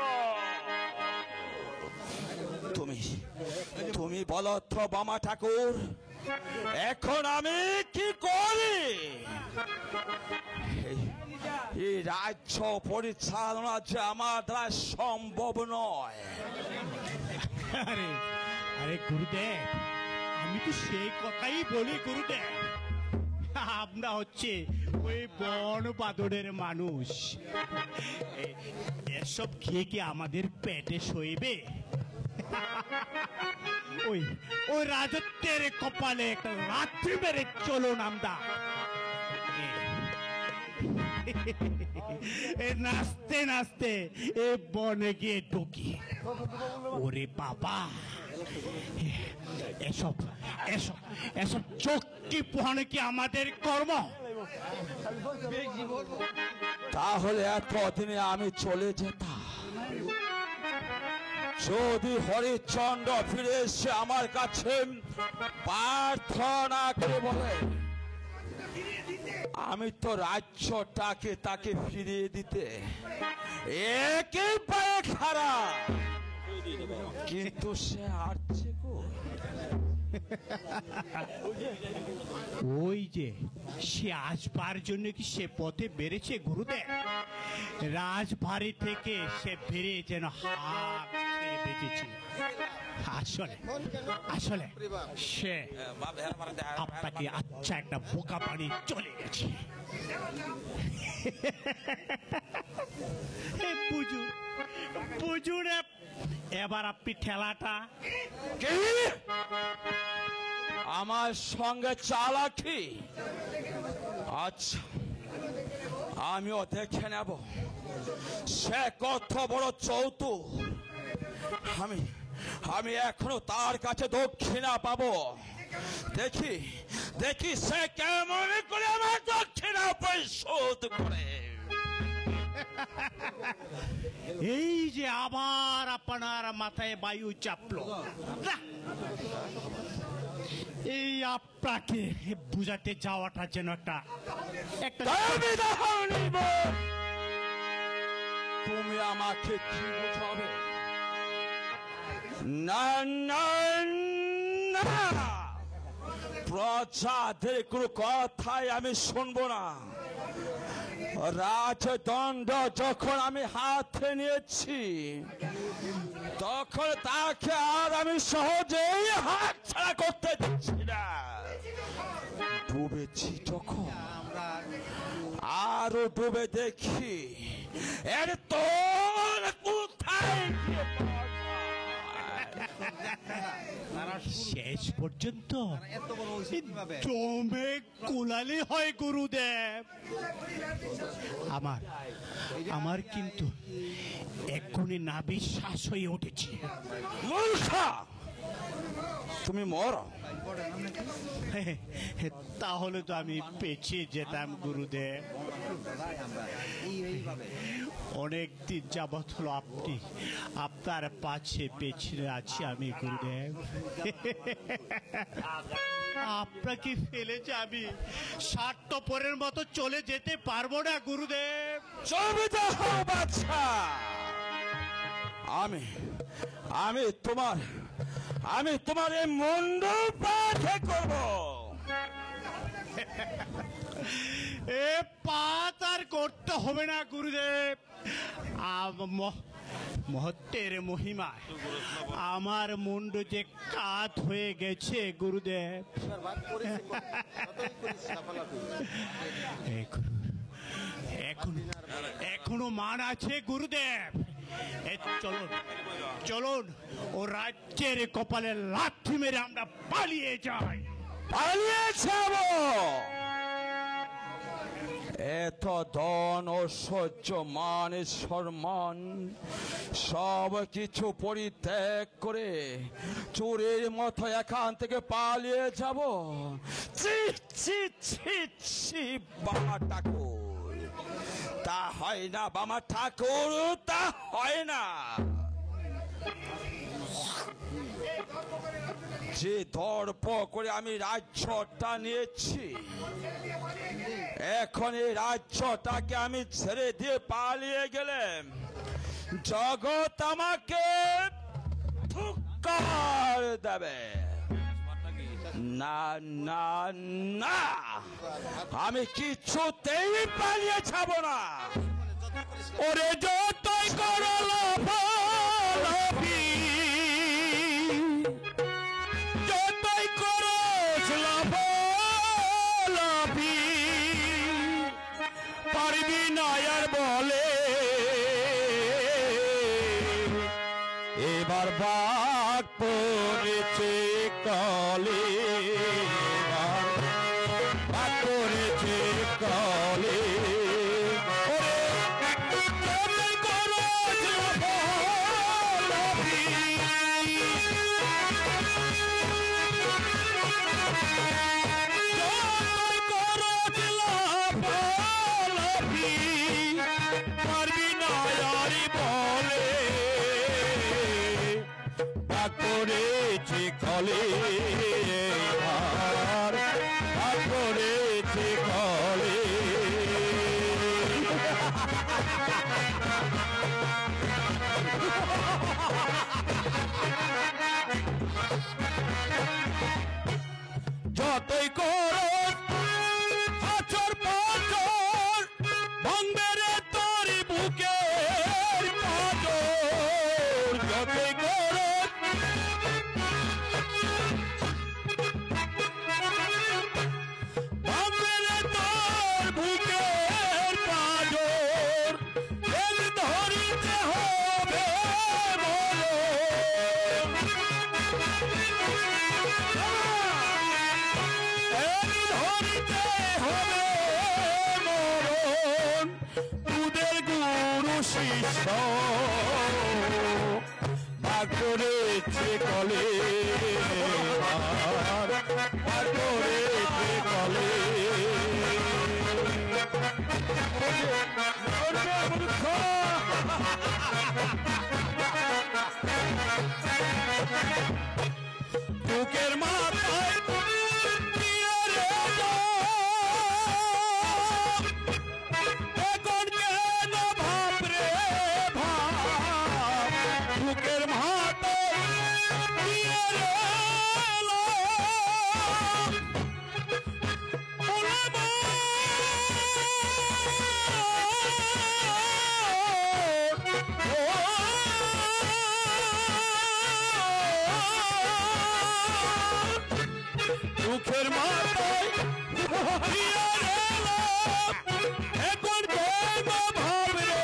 তুমি বলো তো বামা ঠাকুর, এখন আমি কি করি? এই রাজ্য পরিচালনা যে আমার দ্বারা সম্ভব নয়। আরে গুরুদেব, আমি তো সেই কথাই বলি গুরুদেব। আমরা হচ্ছে ওই বন বাদরের মানুষ, এসব খেয়ে কি আমাদের পেটে সইবে? ওই রাজত্বের কপালে একটা রাত্রি মেরে চলুন আমরা নাচতে নাচতে এ বনে গিয়ে ঢুকি। ওরে বাবা, এসব এসব এসব চক্কি পোহানো কি আমাদের কর্ম? তাহলে এতদিনে আমি চলে যেতাম। যদি হরিশ্চন্দ্র ফিরে এসে আমার কাছে প্রার্থনা করে বলে, আমি তো রাজ্যটাকে তাকে ফিরিয়ে দিতে একেবারে খারাপ, কিন্তু সে হারছে গো। ওই যে সে আসবার জন্য কি সে পথে বেড়েছে গুরুদেব? রাজবাড়ি থেকে সে বেরিয়ে যেন হাত ছেড়ে বেঁচেছে। আসলে আসলে সে আপনাকে আচ্ছা একটা বোকা পানি চলে গেছে। বুঝুন, এবার আপনি ঠেলাটা কি আমার সঙ্গে চালাকি? আচ্ছা, আমিও দেখে নেব সে কত বড় চৌতুর। আমি এখনো তার কাছে দক্ষিণা পাবো। দেখি দেখি সে কেমন করে আমার দক্ষিণা পরিশোধ করে। এই যে আবার আপনার মাথায় বায়ু চাপলো, এই আপনাকে বুঝাতে যাওয়াটা যেন একটা তুমি আমাকে কি বোঝাবে? না না না, প্রজাদের কোনো কথাই আমি শুনবো না। রাজদণ্ড যখন আমি হাতে নিয়েছি, তখন তাকে আর আমি সহজেই হাত ছাড়া করতে দিচ্ছি না। ডুবেছি যখন, আরো ডুবে দেখি এর তোর কোথায় শেষ পর্যন্ত জমে কুলালি হয় গুরুদেব। আমার কিন্তু এক্ষুনি না বিশ্বাস হয়ে উঠেছে। মূর্খা, তুমি মরো। তাহলে তো আমি পেছে যেতাম গুরুদেব। অনেক দিন যাবৎ হলো আপনার পাশে পেছনে আছি আমি গুরুদেব। আপনাকে ফেলে যাবি স্বার্থপরের মতো চলে যেতে পারবো না গুরুদেব। চলবে হও বাচ্চা, আমি তোমার এই মুন্ড পাঠে করব। এ পাত আর করতে হবে না গুরুদেব, মহত্বের মহিমায় আমার মুন্ড যে কাত হয়ে গেছে গুরুদেব। এখনো মান আছে গুরুদেব। চলুন চলুন, ও রাজ্যের কপালে লাথি মেরে আমরা পালিয়ে যাই। পালিয়ে যাব? এত ধন ও সহ্য মান সম্মান সব কিছু পরিত্যাগ করে চোরের মতো এখান থেকে পালিয়ে যাব? ছি ছি ছি ছি বাবা ঠাকুর, তা হয় না বাবা ঠাকুর, তা হয় না। যে দর্প করে আমি রাজ্যটা নিয়েছি, এখন এই রাজ্যটাকে আমি ছেড়ে দিয়ে পালিয়ে গেলাম, জগৎ আমাকে ধিক্কার দেবে। না না না, আমি কিছুতেই পালিয়ে যাব না। ওরে যতই করো লাফালাফি, যতই করো লাফালাফি, পারবি না আর বলে এবার বাদ পড়েছে কলে, বাদ পড়েছে কলে। করেছে কলে আর করেছে কলে। যতই করো আচর পাচর ভাঙবে রে তোর বুকের পাঁজর, যতই করো ভাঙবে রে তোর বুকের পাঁজর, এর ধরিতে হবে মরণ, তোদের গুরু শিষ্য ভাগ করেছে কলে, ভাগ করেছে কলে। বুকের মাথায় দিয়ে রে এখন কেন ভাব রে ভাব, বুকের মাথায় দিয়ে রে দুঃখের মাথায় এখন ভাব রে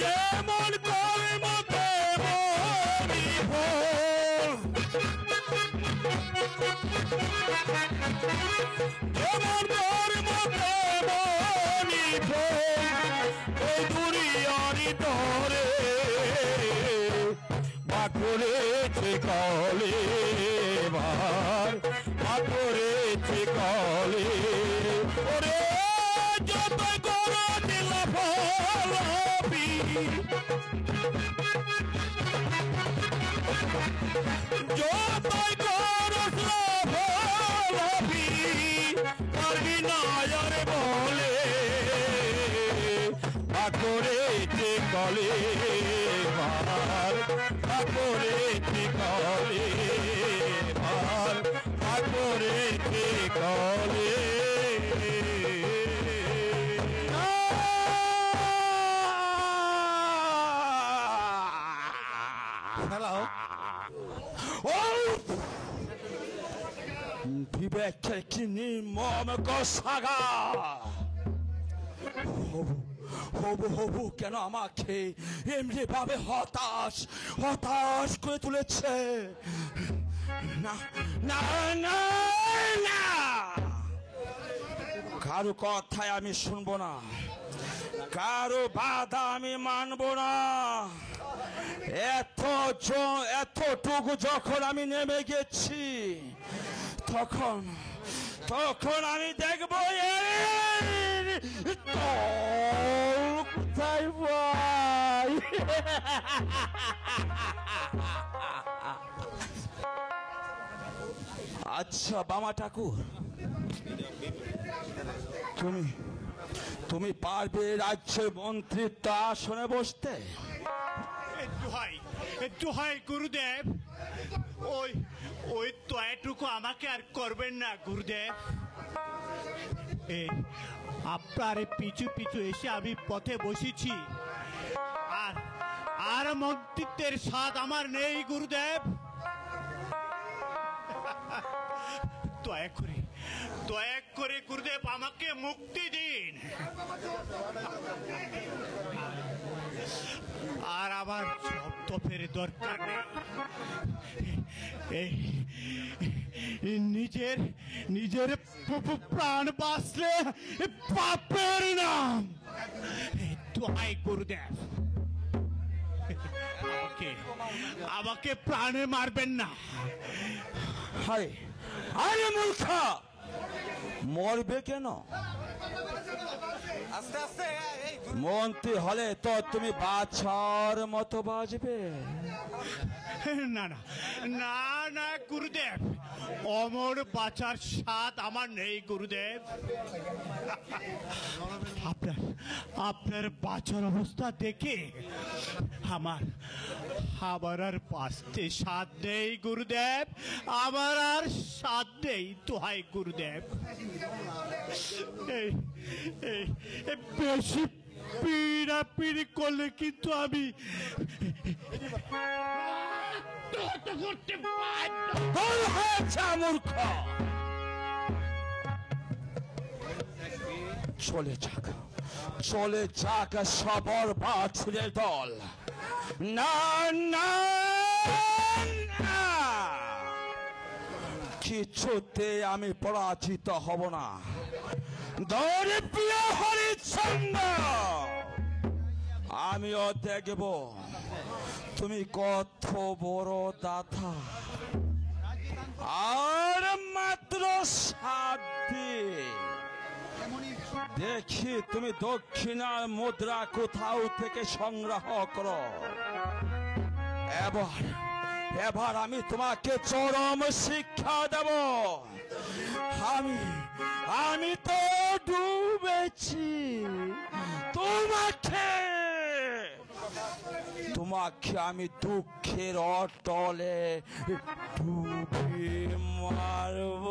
যেমন কর্ম তেমনি ফল, যেমন কর্ম তেমনি ফল, ওই দুনিয়ারি ধরে ভাগ করেছে কলে, ভাগ করেছে কলে। ওরে যতই করো যতই করস লাভালাভি পারবি না আর বলে আকরেতে কলে মার আকরেতে কলে মার আকরেতে কলে হ্যালো বিবেকের কি নির্মম কষাগা হবু হবু কেন আমাকে এমনি ভাবে হতাশ করে তুলেছে না না না না কারো কথায় আমি শুনবো না, কারো বাধা আমি মানবো না। এতটুকু যখন আমি নেমে গেছি তখন আমি দেখবো কোথায় ভাই। আচ্ছা বামা ঠাকুর, তুমি পারবে রাজ্যের মন্ত্রিত্ব আসনে বসতে? দোহাই গুরুদেব, ওই দয়াটুকু আমাকে আর করবেন না গুরুদেব। আপনার পিছু পিছু এসে আমি পথে বসেছি, আর মন্ত্রিত্বের স্বাদ আমার নেই গুরুদেব। দয়া করে গুরুদেব আমাকে মুক্তি দিন, আর আমার শব্দ ফেরে দরকার নেই। নিজের প্রাণ বাঁচলে পাপের নাম। দোহাই গুরুদেব, আমাকে প্রাণে মারবেন না। আরে মূর্খা, মরবে কেন? মন্ত্রী হলে তো তুমি বাছার মতো বাজবে। না না না না গুরুদেব, অমর বাঁচার স্বাদ আমার নেই গুরুদেব। আপনার বাঁচার অবস্থা দেখে আমার আর বাঁচতে স্বাদ নেই গুরুদেব, আমার আর স্বাদ নেই। দোহাই গুরুদেব, বেশি পিড়াপিড়ি করলে কিন্তু আমি মূর্খ, চলে যাক সবর বাছুরের দল। না না কিছুতে আমি পরাজিত হব না। ধরে প্রিয় হরিচন্দ্র, আমিও দেখব তুমি কত বড় দাতা। আর মাত্র 7 দিন দেখি তুমি দক্ষিণার মুদ্রা কোথাও থেকে সংগ্রহ করো। এবার আমি তোমাকে চরম শিক্ষা দেব। আমি তো ডুবেছি, তোমাকে আমি দুঃখের অটলে ডুবে মারব।